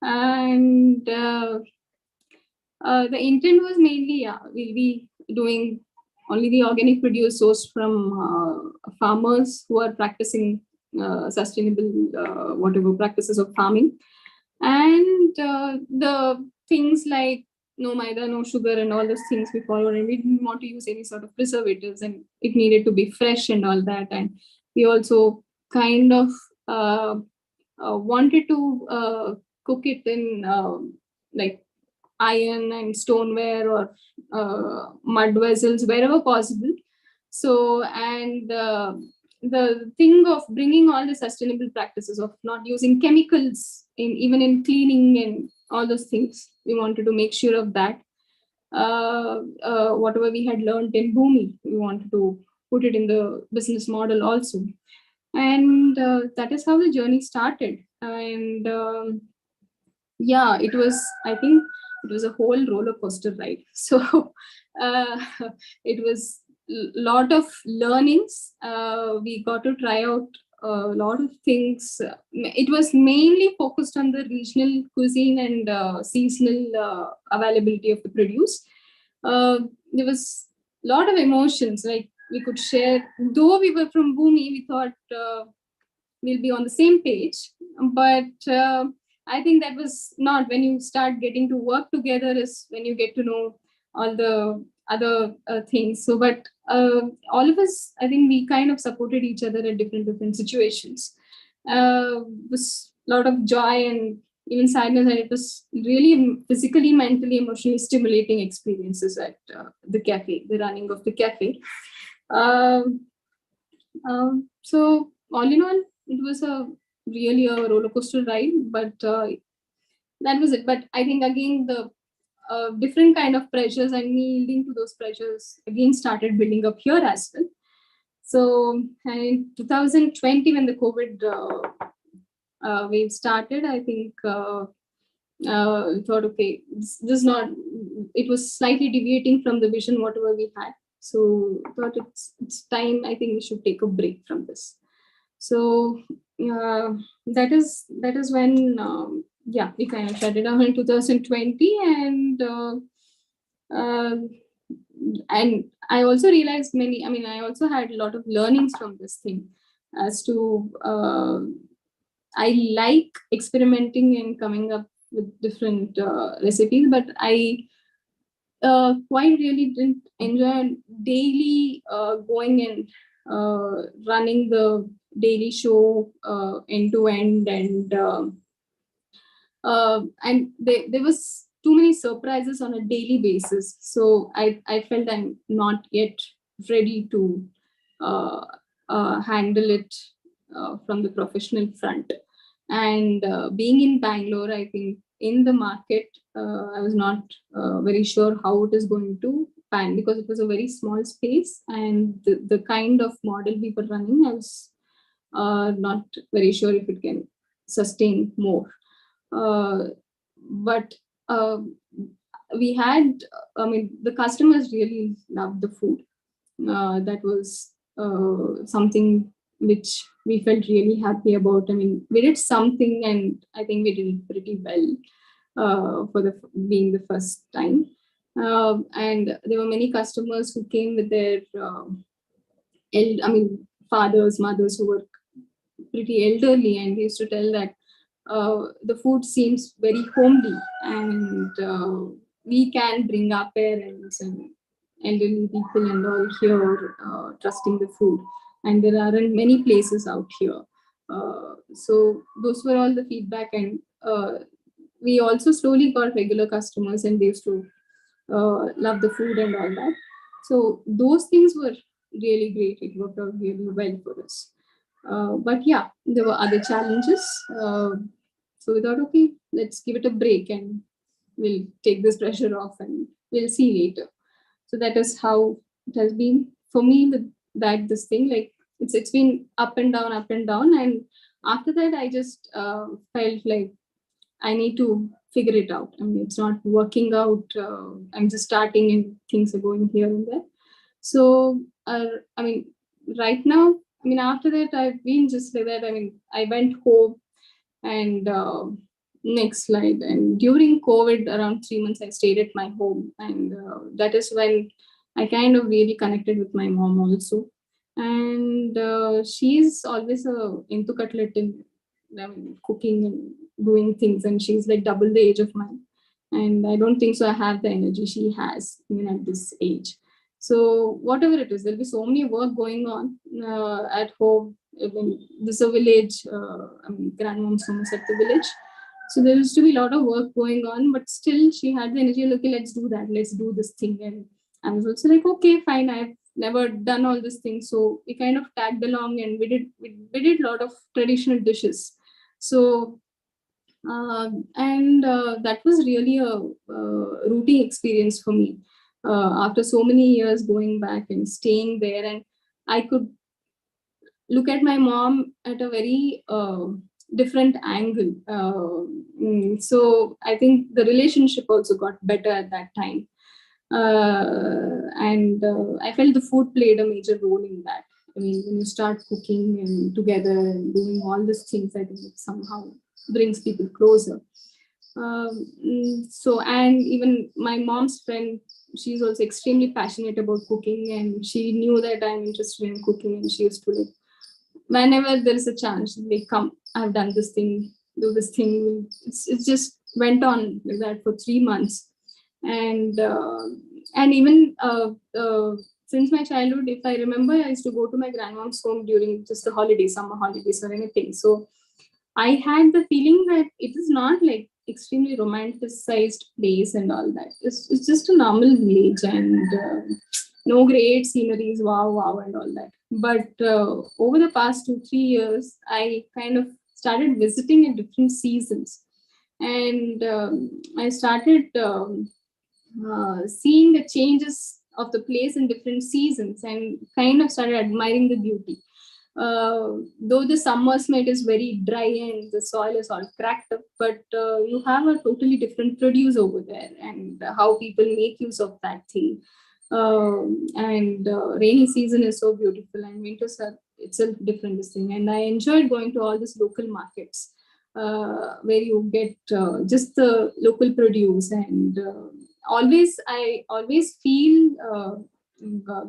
And the intent was mainly, we'll be doing only the organic produce sourced from farmers who are practicing sustainable whatever practices of farming. And the things like no maida, no sugar and all those things we followed, and we didn't want to use any sort of preservatives, and it needed to be fresh and all that. And we also kind of wanted to cook it in like iron and stoneware or mud vessels wherever possible. So, and the thing of bringing all the sustainable practices of not using chemicals even in cleaning and all those things, we wanted to make sure of that. Whatever we had learned in Bhoomi, we wanted to put it in the business model also. And that is how the journey started. And yeah, it was, I think it was a whole roller coaster ride. So it was a lot of learnings. We got to try out a lot of things. It was mainly focused on the regional cuisine and seasonal availability of the produce. There was a lot of emotions, like we could share. Though we were from Bhoomi, we thought we'll be on the same page, but I think that was not. When you start getting to work together is when you get to know all the other things. So, but all of us, I think we kind of supported each other at different situations. It was a lot of joy and even sadness, and it was really physically, mentally, emotionally stimulating experiences at the cafe, the running of the cafe. So all in all, it was really a roller coaster ride, but that was it. But I think again the different kind of pressures and me yielding to those pressures again started building up here as well. So in 2020, when the COVID wave started, I think thought, okay, this is not. It was slightly deviating from the vision whatever we had. So thought it's time. I think we should take a break from this. So that is when we kind of shut it down in 2020, and I also realized I also had a lot of learnings from this thing as to I like experimenting and coming up with different recipes, but I quite really didn't enjoy daily going and running the daily show end to end, and there was too many surprises on a daily basis. So I felt I'm not yet ready to handle it from the professional front. And being in Bangalore, I think in the market, I was not very sure how it is going to pan, because it was a very small space, and the kind of model we were running, I was not very sure if it can sustain more. But we had, I mean, the customers really loved the food. That was something which we felt really happy about. I mean, we did something, and I think we did it pretty well for being the first time. And there were many customers who came with their, fathers, mothers who were pretty elderly, and they used to tell that the food seems very homely, and we can bring our parents and elderly people and all here trusting the food, and there aren't many places out here. So those were all the feedback, and we also slowly got regular customers, and they used to love the food and all that. So those things were really great. It worked out really well for us. But yeah, there were other challenges. So we thought, okay, let's give it a break, and we'll take this pressure off, and we'll see later. So that is how it has been for me with that, this thing, like it's been up and down, up and down. And after that, I just felt like I need to figure it out. I mean, it's not working out. I'm just starting, and things are going here and there. So, I mean, right now, I mean, after that, I've been just like that. I mean, I went home, and next slide. And during COVID, around 3 months, I stayed at my home. And that is when I kind of really connected with my mom also. And she's always into cutlet in cooking and doing things. And she's like double the age of mine. And I don't think so I have the energy she has even at this age. So whatever it is, there'll be so many work going on at home. I mean, this is a village. Grandmom's home is at the village. So there used to be a lot of work going on, but still she had the energy, okay, let's do that. Let's do this thing. And I was also like, okay, fine. I've never done all these things. So we kind of tagged along, and we did a lot of traditional dishes. So, that was really a rooting experience for me. After so many years going back and staying there, and I could look at my mom at a very different angle. So I think the relationship also got better at that time. And I felt the food played a major role in that. I mean, when you start cooking and together and doing all these things, I think it somehow brings people closer. So, and even my mom's friend, she's also extremely passionate about cooking, and she knew that I'm interested in cooking, and she used to like, whenever there is a chance, they come, I've done this thing, do this thing. It just went on like that for 3 months. And even since my childhood, if I remember, I used to go to my grandmom's home during just the holidays, summer holidays or anything. So I had the feeling that it is not like extremely romanticized place and all that. It's just a normal village, and no great sceneries, wow, and all that. But over the past 2-3 years, I kind of started visiting at different seasons. And I started seeing the changes of the place in different seasons, and kind of started admiring the beauty. Though the summer's mate is very dry and the soil is all cracked up, but you have a totally different produce over there, and how people make use of that thing. And rainy season is so beautiful, and winters are itself different this thing. And I enjoyed going to all these local markets where you get just the local produce, and I always feel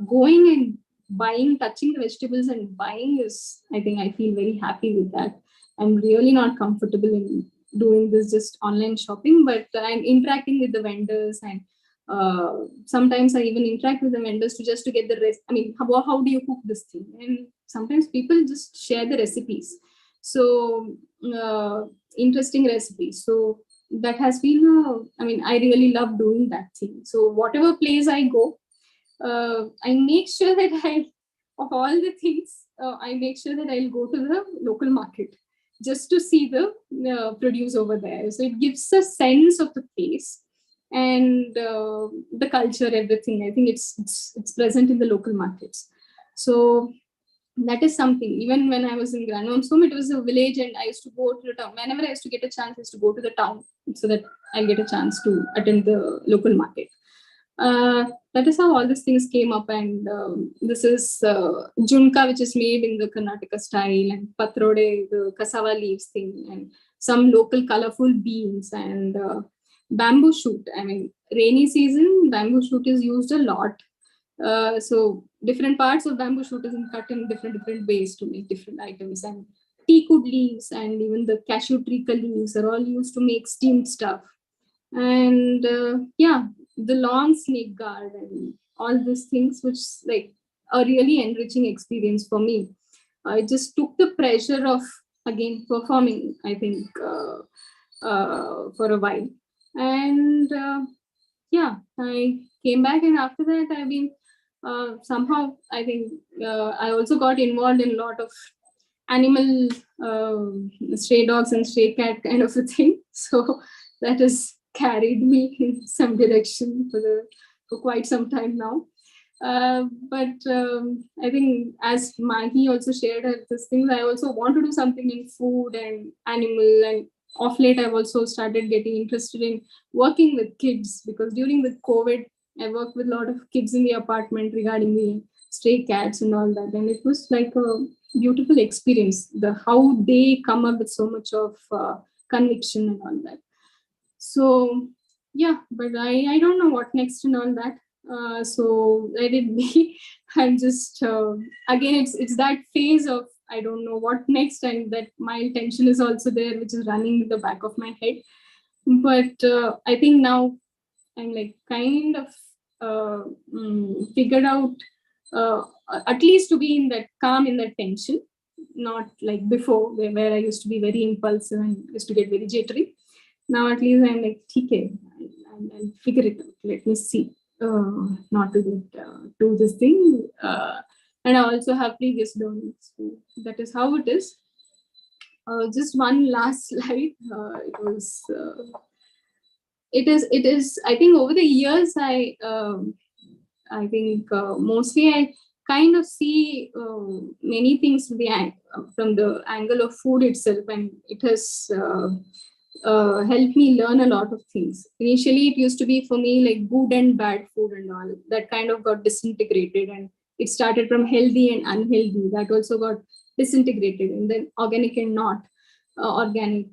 going and buying, touching the vegetables and buying is, I think I feel very happy with that. I'm really not comfortable in doing this just online shopping, but I'm interacting with the vendors and Sometimes I even interact with the vendors to get the rest. I mean, how do you cook this thing? And sometimes people just share the recipes. So interesting recipes. So that has been, I mean, I really love doing that thing. So whatever place I go, I make sure that of all the things, I make sure that I'll go to the local market just to see the produce over there. So it gives a sense of the place and the culture, everything. I think it's present in the local markets. So that is something. Even when I was in Grassroots, it was a village, and I used to go to the town. Whenever I used to get a chance, I used to go to the town so that I'll get a chance to attend the local market. That is how all these things came up. And this is junka, which is made in the Karnataka style, and patrode, the cassava leaves thing, and some local colorful beans, and bamboo shoot. I mean, rainy season, bamboo shoot is used a lot. So different parts of bamboo shoot is cut in different ways to make different items. And teakwood leaves and even the cashew tree leaves are all used to make steamed stuff. And yeah, the long snake guard and all these things, which like a really enriching experience for me. I just took the pressure of again performing, I think, for a while. And yeah, I came back, and after that I've been somehow, I think I also got involved in a lot of animal stray dogs and stray cat kind of a thing. So that has carried me in some direction for quite some time now. But I think, as Mahi also shared these things, I also want to do something in food and animal. And of late, I've also started getting interested in working with kids, because during the COVID, I worked with a lot of kids in the apartment regarding the stray cats and all that. And it was like a beautiful experience, how they come up with so much of conviction and all that. So yeah, but I don't know what next and all that. So let it be. I'm just again, it's that phase of I don't know what next, and that my tension is also there, which is running in the back of my head. But I think now I'm like kind of figured out at least to be in that calm, in that tension, not like before where I used to be very impulsive and used to get very jittery. Now at least I'm like, okay, I'll figure it out. Let me see. Not to do this thing. And I also have previous learnings. So that is how it is. Just one last slide. It is. I think over the years, I think mostly I kind of see many things from the angle of food itself, and it has helped me learn a lot of things. Initially, it used to be for me like good and bad food and all that kind of got disintegrated, and it started from healthy and unhealthy. That also got disintegrated, and then organic and not organic.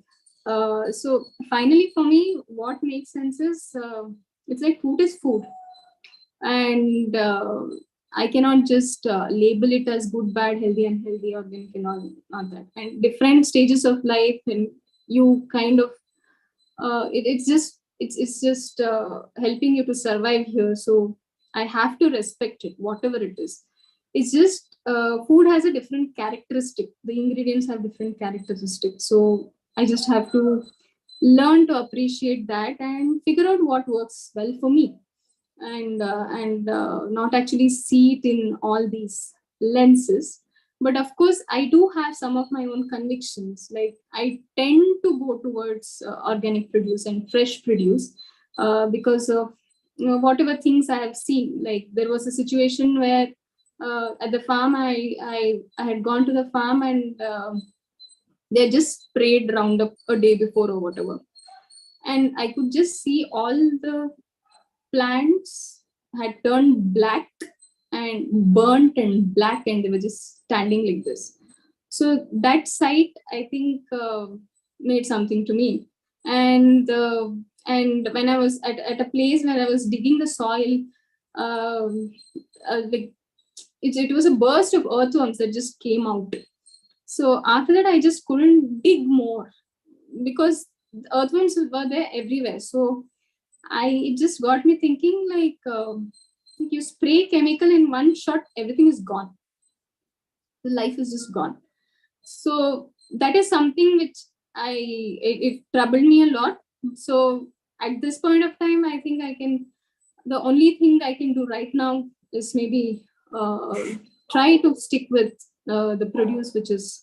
So finally, for me, what makes sense is it's like food is food, and I cannot just label it as good, bad, healthy, unhealthy, organic, and all, not that. And different stages of life, and you kind of it's just helping you to survive here. So I have to respect it, whatever it is. It's just food has a different characteristic. The ingredients have different characteristics. So I just have to learn to appreciate that and figure out what works well for me, and not actually see it in all these lenses. But of course, I do have some of my own convictions. Like I tend to go towards organic produce and fresh produce because of whatever things I have seen. Like there was a situation where at the farm, I had gone to the farm, and they just sprayed Roundup a day before or whatever. And I could just see all the plants had turned black and burnt and black, and they were just standing like this. So that sight, I think, made something to me. And when I was at a place where I was digging the soil, like it was a burst of earthworms that just came out. So after that, I just couldn't dig more because earthworms were there everywhere. So it just got me thinking, like, you spray chemical in one shot, everything is gone. The life is just gone. So that is something which it troubled me a lot. So at this point of time, I think the only thing I can do right now is maybe try to stick with the produce which is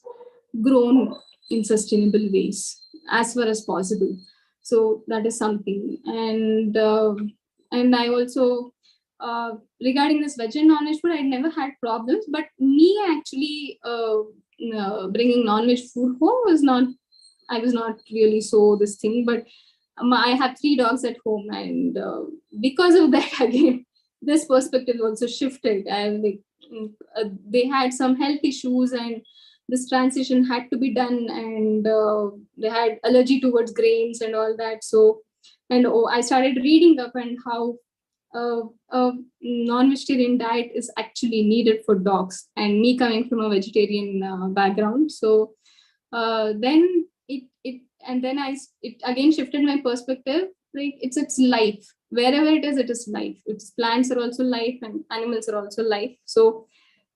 grown in sustainable ways as far as possible. So that is something. And I also, regarding this veg and non-veg food, I never had problems, but me actually bringing non-veg food home I was not really so this thing, but I have 3 dogs at home, and because of that, again, this perspective also shifted. They had some health issues, and this transition had to be done, and they had allergy towards grains and all that. So, and I started reading up and how a non-vegetarian diet is actually needed for dogs. And me coming from a vegetarian background, so then it again shifted my perspective. Like, it's life. Wherever it is life. It's plants are also life, and animals are also life. So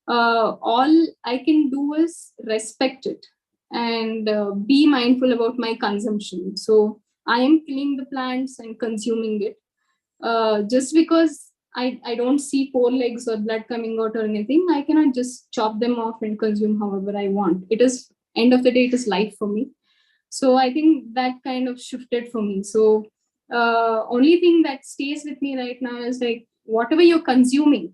all I can do is respect it and be mindful about my consumption. So I am killing the plants and consuming it. Just because I don't see 4 legs or blood coming out or anything, I cannot just chop them off and consume however I want. It is, end of the day, it is life for me. So I think that kind of shifted for me. So only thing that stays with me right now is, like, whatever you're consuming,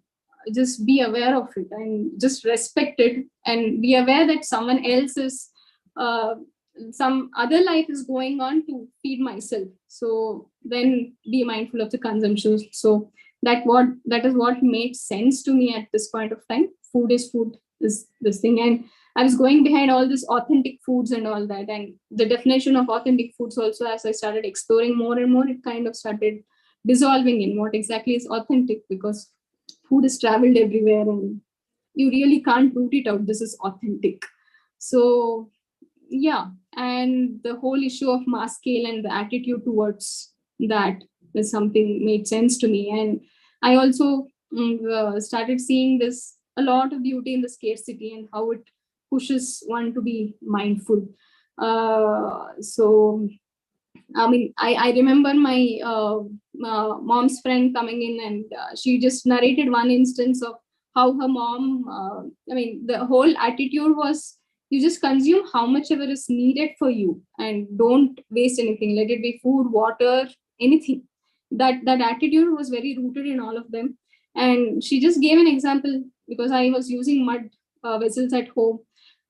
just be aware of it and just respect it, and be aware that someone else is some other life is going on to feed myself. So then be mindful of the consumption. So that is what made sense to me at this point of time. Food is this thing. And I was going behind all this authentic foods and all that, and the definition of authentic foods also, as I started exploring more and more, it kind of started dissolving in what exactly is authentic, because food is traveled everywhere and you really can't root it out. This is authentic. So yeah, and the whole issue of mass scale and the attitude towards that is something made sense to me. And I also started seeing this a lot of beauty in the scarcity and how it pushes one to be mindful. So I mean, I remember my mom's friend coming in, and she just narrated one instance of how her mom, the whole attitude was, you just consume how much ever is needed for you and don't waste anything. Let it be food, water, anything. That attitude was very rooted in all of them. And she just gave an example, because I was using mud vessels at home.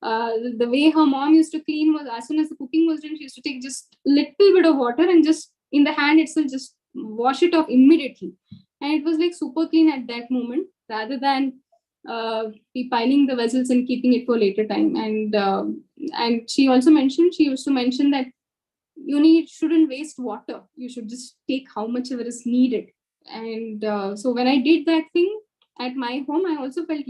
The way her mom used to clean was, as soon as the cooking was done, she used to take just little bit of water and just in the hand itself just wash it off immediately. And it was like super clean at that moment, rather than be piling the vessels and keeping it for later time. And she used to mention that you shouldn't waste water. You should just take how much ever is needed. And so when I did that thing at my home, I also felt,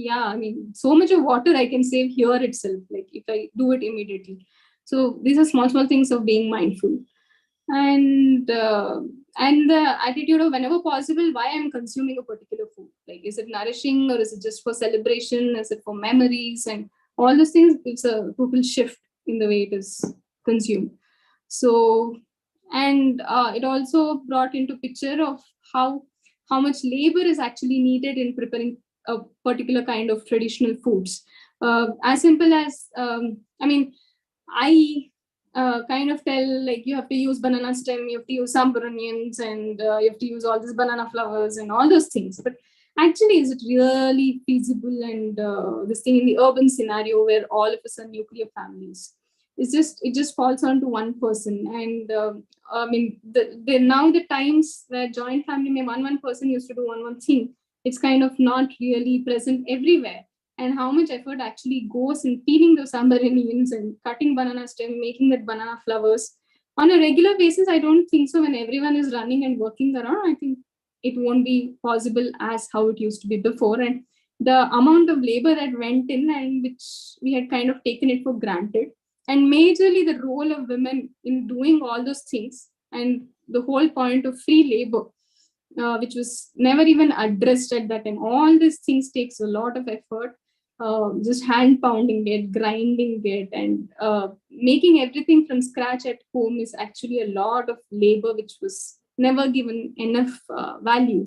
so much of water I can save here itself, like if I do it immediately. So these are small things of being mindful. And the attitude of, whenever possible, why I'm consuming a particular food. Like, is it nourishing, or is it just for celebration? Is it for memories? And all those things, it's a total shift in the way it is consumed. So, and it also brought into picture of how much labor is actually needed in preparing a particular kind of traditional foods. As simple as, I kind of tell, like, you have to use banana stem, you have to use sambar onions, and you have to use all these banana flowers and all those things. But actually, is it really feasible? And this thing in the urban scenario where all of us are nuclear families, it just falls on to one person. And now the times where joint family, may one person used to do one thing, it's kind of not really present everywhere. And how much effort actually goes in peeling those sambar onions and cutting banana stem, making that banana flowers on a regular basis. I don't think so. When everyone is running and working around, I think it won't be possible as how it used to be before. And the amount of labor that went in, and which we had kind of taken it for granted, and majorly the role of women in doing all those things, and the whole point of free labor, which was never even addressed at that time. All these things takes a lot of effort, just hand pounding it, grinding it, and making everything from scratch at home is actually a lot of labor, which was never given enough value.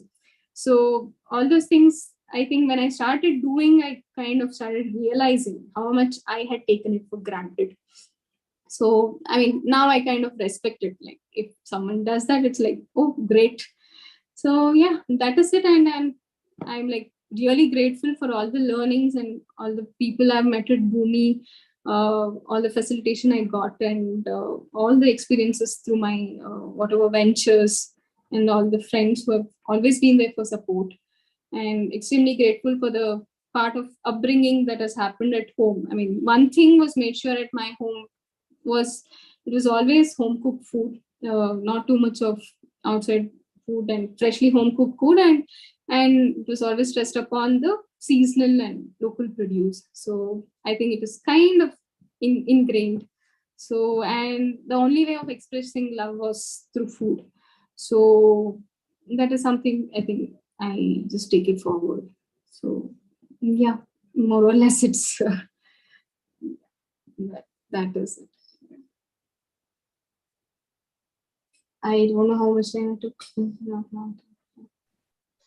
So all those things, I think when I started doing, I kind of started realizing how much I had taken it for granted. So, I mean, now I kind of respect it. Like if someone does that, it's like, oh, great. So yeah, that is it. And I'm like really grateful for all the learnings and all the people I've met at Bhoomi, all the facilitation I got, and all the experiences through my whatever ventures, and all the friends who have always been there for support. And extremely grateful for the part of upbringing that has happened at home. I mean, one thing was made sure at my home was it was always home cooked food, not too much of outside food, and freshly home cooked food, and it was always stressed upon the seasonal and local produce. So I think it is kind of ingrained. So, and the only way of expressing love was through food. So that is something I think I just take it forward. So yeah, more or less it's that is it. I don't know how much time I took.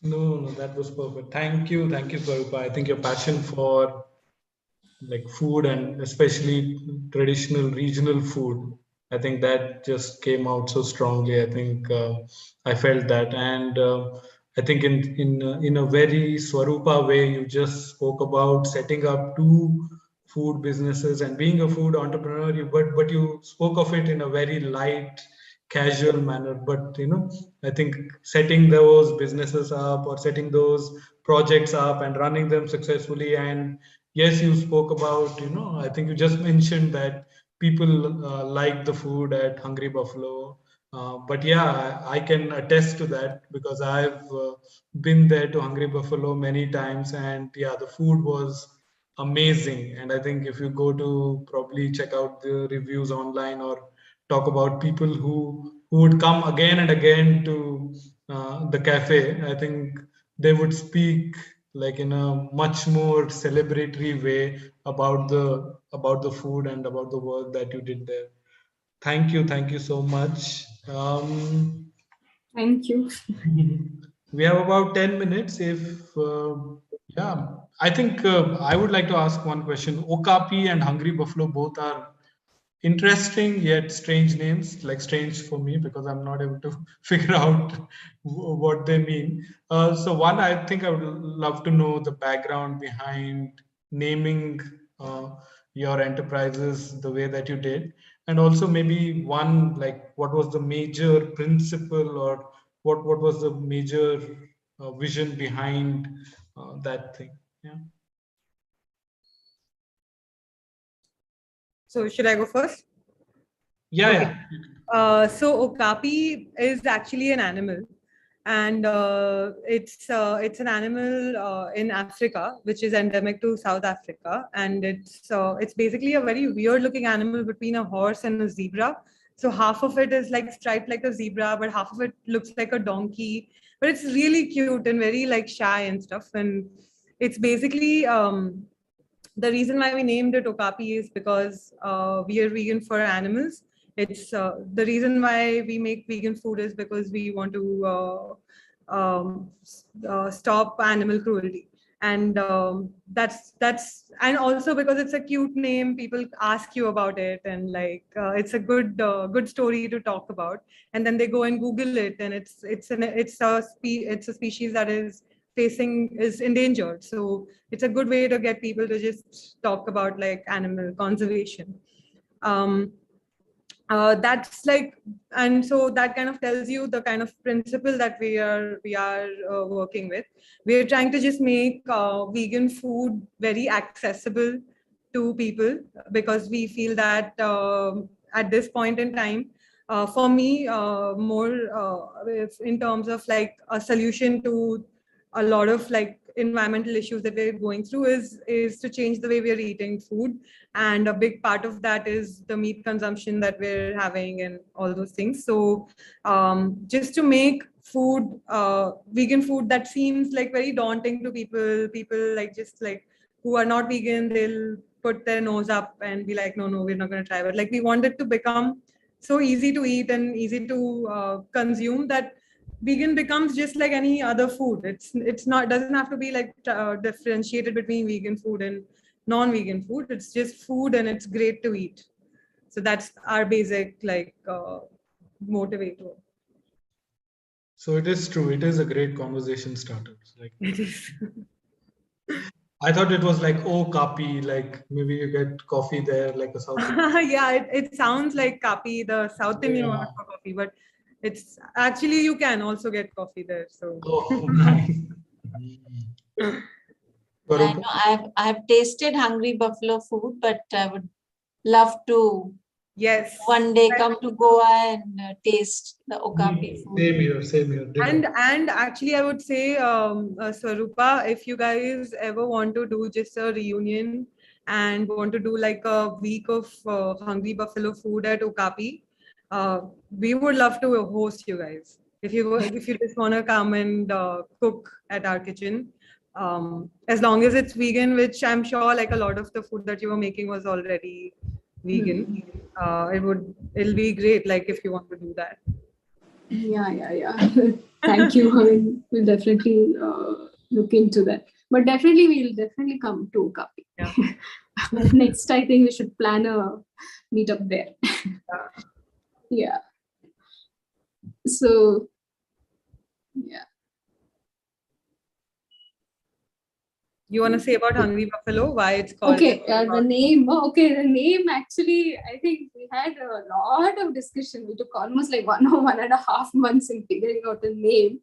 No, that was perfect. Thank you, Swaroopa. I think your passion for like food, and especially traditional regional food, I think that just came out so strongly. I think I felt that, and I think in a very Swaroopa way, you just spoke about setting up two food businesses and being a food entrepreneur. But you spoke of it in a very light, casual manner. But I think setting those businesses up or setting those projects up and running them successfully. And yes, you spoke about, I think you just mentioned that people like the food at Hungry Buffalo. But yeah, I can attest to that because I've been there to Hungry Buffalo many times, and yeah, the food was amazing. And I think if you go to probably check out the reviews online or talk about people who would come again and again to the cafe, I think they would speak like in a much more celebratory way about the food and about the work that you did there. Thank you so much. Thank you. We have about 10 minutes. If yeah, I think I would like to ask one question. Okapi and Hungry Buffalo both are interesting yet strange names, like strange for me because I'm not able to figure out what they mean. So one, I think I would love to know the background behind naming your enterprises the way that you did, and also maybe one, like what was the major principle, or what was the major vision behind that thing. Yeah. So should I go first? Yeah, Okay. yeah. So okapi is actually an animal, and it's an animal in Africa, which is endemic to South Africa, and it's basically a very weird looking animal between a horse and a zebra. So half of it is like striped like a zebra, but half of it looks like a donkey. But it's really cute and very like shy and stuff. And it's basically the reason why we named it okapi is because we are vegan for animals. It's the reason why we make vegan food is because we want to stop animal cruelty, and that's and also because it's a cute name, people ask you about it, and like it's a good story to talk about, and then they go and Google it, and it's a species that is endangered, so it's a good way to get people to just talk about like animal conservation. That's like, and so that kind of tells you the kind of principle that we are working with. We are trying to just make vegan food very accessible to people, because we feel that at this point in time, for me, more in terms of like a solution to a lot of like environmental issues that we're going through is to change the way we're eating food. And a big part of that is the meat consumption that we're having and all those things. So just to make food, vegan food that seems like very daunting to people like just like who are not vegan, they'll put their nose up and be like, no, we're not going to try it. Like we want it to become so easy to eat and easy to consume that vegan becomes just like any other food. It's not, doesn't have to be like differentiated between vegan food and non-vegan food. It's just food and it's great to eat. So that's our basic like motivator. So it is true. It is a great conversation starter. Like, It is. I thought it was like, oh, kapi, like maybe you get coffee there, like a South Indian. Yeah, it sounds like kapi, the South Indian word for coffee, but it's actually you can also get coffee there. So Oh, nice. I Swaroopa? know I've tasted Hungry Buffalo food, but I would love to yes, one day come to Goa and taste the Okapi food. Same here, same here. and actually I would say Swaroopa, if you guys ever want to do just a reunion and want to do like a week of Hungry Buffalo food at Okapi, we would love to host you guys. If you just want to come and cook at our kitchen, as long as it's vegan, which I'm sure like a lot of the food that you were making was already vegan, it'll be great. Like if you want to do that. Yeah. Thank you. I mean, we'll definitely look into that. But definitely, we'll definitely come to Okapi. Yeah. Next, I think we should plan a meetup there. Yeah. So, yeah. You want to say about Hungry Buffalo, why it's called? Okay, the name. Okay, the name actually, I think we had a lot of discussion. We took almost like 1.5 months in figuring out the name.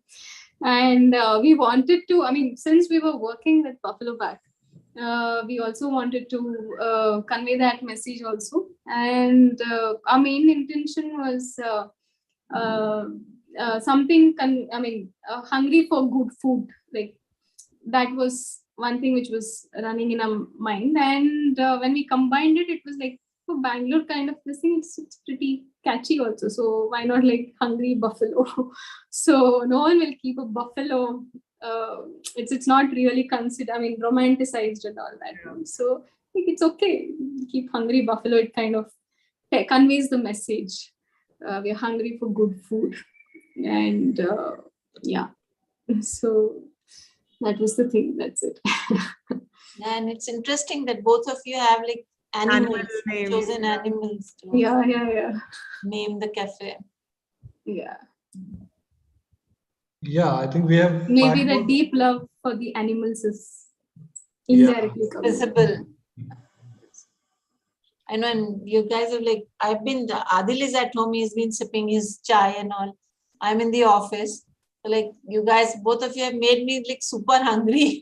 And we wanted to, I mean, since we were working with Buffalo Back, we also wanted to convey that message also. And our main intention was something, hungry for good food. Like that was one thing which was running in our mind. And when we combined it, it was like for Bangalore kind of this thing, it's pretty catchy also. So why not like Hungry Buffalo? So no one will keep a buffalo. It's not really considered, I mean, romanticized and all that. Yeah. So I think it's okay. Keep Hungry Buffalo. It kind of conveys the message. We're hungry for good food. And yeah, so that was the thing. That's it. And it's interesting that both of you have like animals, names. chosen animals to Yeah. name the cafe. Yeah. Yeah, I think we have Maybe five the more- deep love for the animals is indirectly coming. Visible. I know, and you guys have like, Adil is at home, he's been sipping his chai and all. I'm in the office. So like you guys, both of you have made me like super hungry.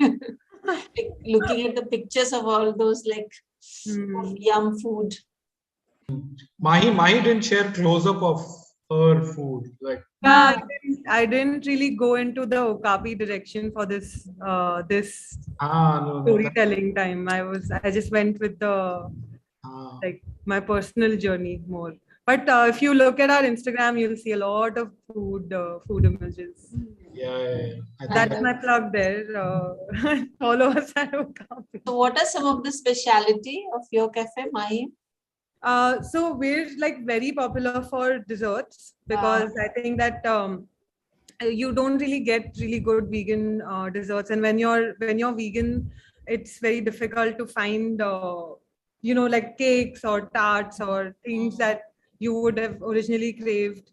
Like looking at the pictures of all those like yum food. Mahi didn't share close-up of her food. Like, Yeah, I didn't really go into the Okapi direction for this no. storytelling time. I just went with the Ah. like my personal journey more. But if you look at our Instagram, you'll see a lot of food images. Yeah. I think That's my plug there. Follow us at Okapi. So what are some of the speciality of your cafe, Mahi? So we're like very popular for desserts because I think that you don't really get really good vegan desserts, and when you're vegan, it's very difficult to find like cakes or tarts or things that you would have originally craved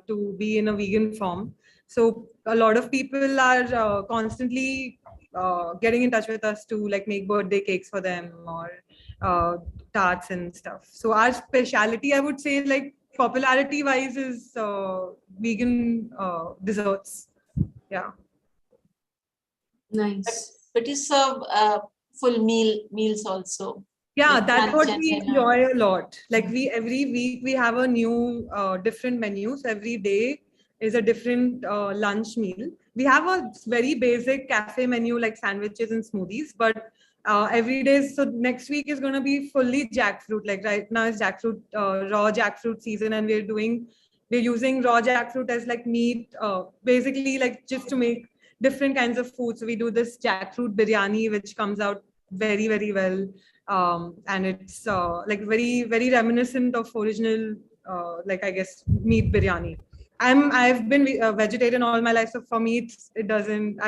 to be in a vegan form. So a lot of people are constantly getting in touch with us to like make birthday cakes for them or tarts and stuff. So our speciality, I would say, like popularity wise, is vegan desserts. Yeah. Nice. But you serve full meals also. Yeah, Like that's what lunch and we dinner. enjoy a lot. Like every week we have a new different menus. Every day is a different lunch meal. we have a very basic cafe menu like sandwiches and smoothies, but every day. So next week is going to be fully jackfruit. Like right now is jackfruit, raw jackfruit season, and we're using raw jackfruit as like meat, basically like just to make different kinds of food. So we do this jackfruit biryani, which comes out very, very well. And it's like very reminiscent of original, like I guess, meat biryani. I've been a vegetarian all my life, so for me, I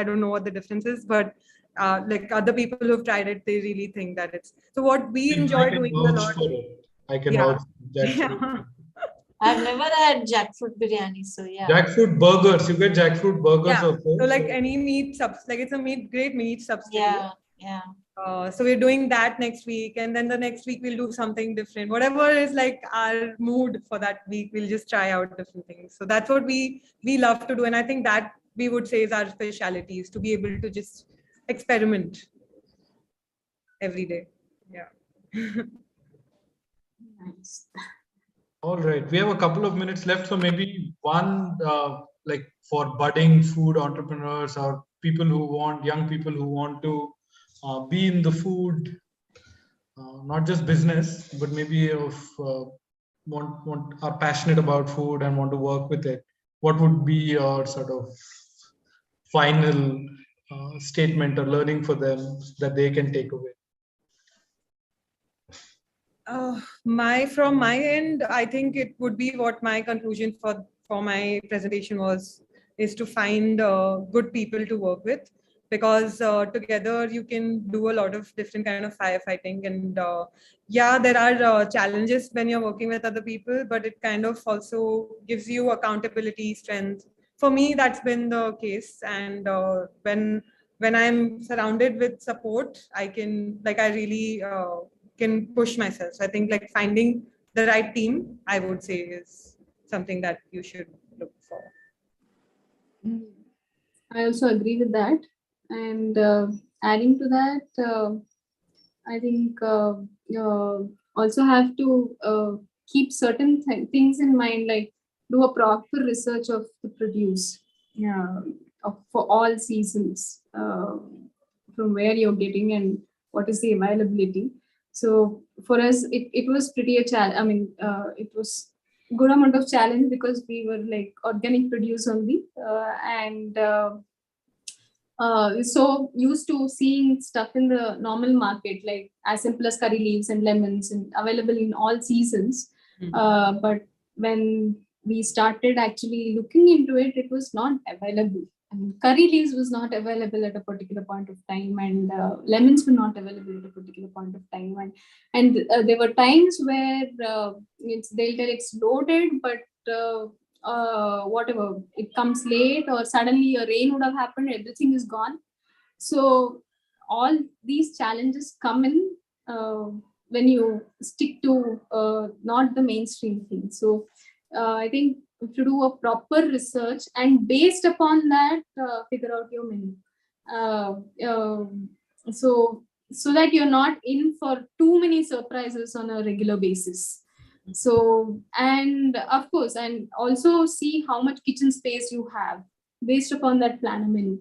don't know what the difference is, but like other people who've tried it, they really think that it's, so what we enjoy doing a vouch lot. for it. I can Yeah. vouch for jackfruit. Yeah. I've never had jackfruit biryani, so yeah. Jackfruit burgers. You get jackfruit burgers Yeah. also. So like any meat like it's a great meat substitute. Yeah, yeah. So we're doing that next week, and then the next week we'll do something different. Whatever is like our mood for that week, we'll just try out different things. So that's what we love to do, and I think that we would say is our specialty, is to be able to just experiment every day. Yeah. Nice. All right, we have a couple of minutes left, so maybe one like for budding food entrepreneurs or young people who want to be in the food, not just business, but maybe are passionate about food and want to work with it. What would be your sort of final statement or learning for them that they can take away? From my end, I think it would be what my conclusion for my presentation is to find good people to work with, because together you can do a lot of different kind of firefighting. And yeah, there are challenges when you're working with other people, but it kind of also gives you accountability, strength. For me, that's been the case. And when I'm surrounded with support, I really can push myself. So I think like finding the right team, I would say, is something that you should look for. I also agree with that. And adding to that, I think also have to keep certain things in mind, like do a proper research of the produce for all seasons, from where you're getting and what is the availability. So for us, it was pretty a challenge. I mean, it was good amount of challenge because we were like organic produce only, and so used to seeing stuff in the normal market, like as simple as curry leaves and lemons, and available in all seasons. But when we started actually looking into it, it was not available. I mean, curry leaves was not available at a particular point of time, and lemons were not available at a particular point of time. And there were times where they'll tell it's loaded, but whatever, it comes late, or suddenly a rain would have happened, everything is gone. So all these challenges come in when you stick to not the mainstream thing. So I think to do a proper research, and based upon that figure out your menu, so that you're not in for too many surprises on a regular basis. So, and of course, and also see how much kitchen space you have. Based upon that, plan a menu.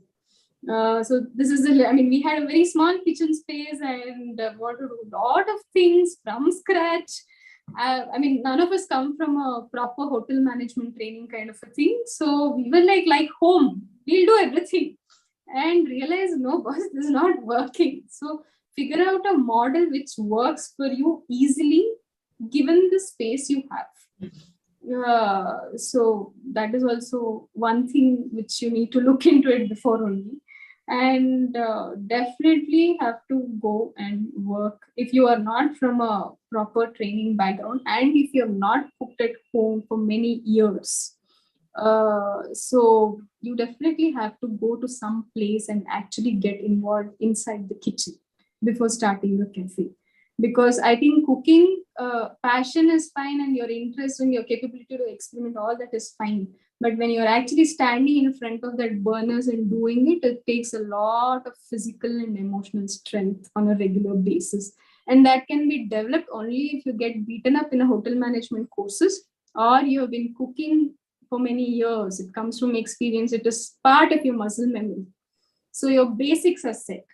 So this is we had a very small kitchen space, and want to do a lot of things from scratch. None of us come from a proper hotel management training kind of a thing. So we were like home, we'll do everything, and realize, no boss, this is not working. So figure out a model which works for you easily, given the space you have. So that is also one thing which you need to look into it before only. And definitely have to go and work if you are not from a proper training background, and if you have not cooked at home for many years. So you definitely have to go to some place and actually get involved inside the kitchen before starting the cafe. Because I think cooking, passion is fine, and your interest and your capability to experiment, all that is fine. But when you're actually standing in front of that burners and doing it, it takes a lot of physical and emotional strength on a regular basis. And that can be developed only if you get beaten up in a hotel management courses, or you have been cooking for many years. It comes from experience. It is part of your muscle memory. So your basics are set.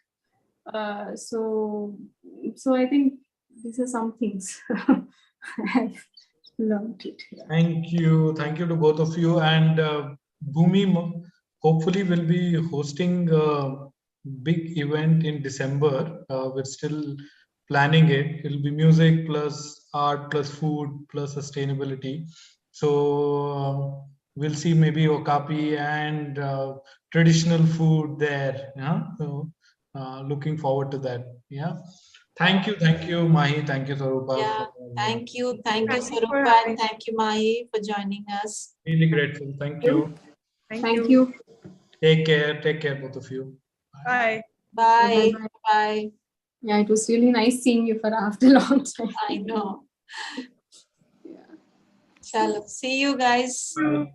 So I think these are some things I've learned it. Thank you to both of you. And Bhoomi hopefully will be hosting a big event in December. We're still planning it. It'll be music plus art plus food plus sustainability. So we'll see maybe okapi and traditional food there. Yeah. So looking forward to that. Yeah. Thank you, Mahi. Thank you, Swaroopa. Yeah, thank you, Thank you for Swaroopa, having and thank you, Mahi, for joining us. Really grateful. Thank you. Thank you. Take care, both of you. Bye. Bye. Bye-bye. Bye. Yeah, it was really nice seeing you for after a long time. I know. Yeah. Chalo. See you guys. Bye.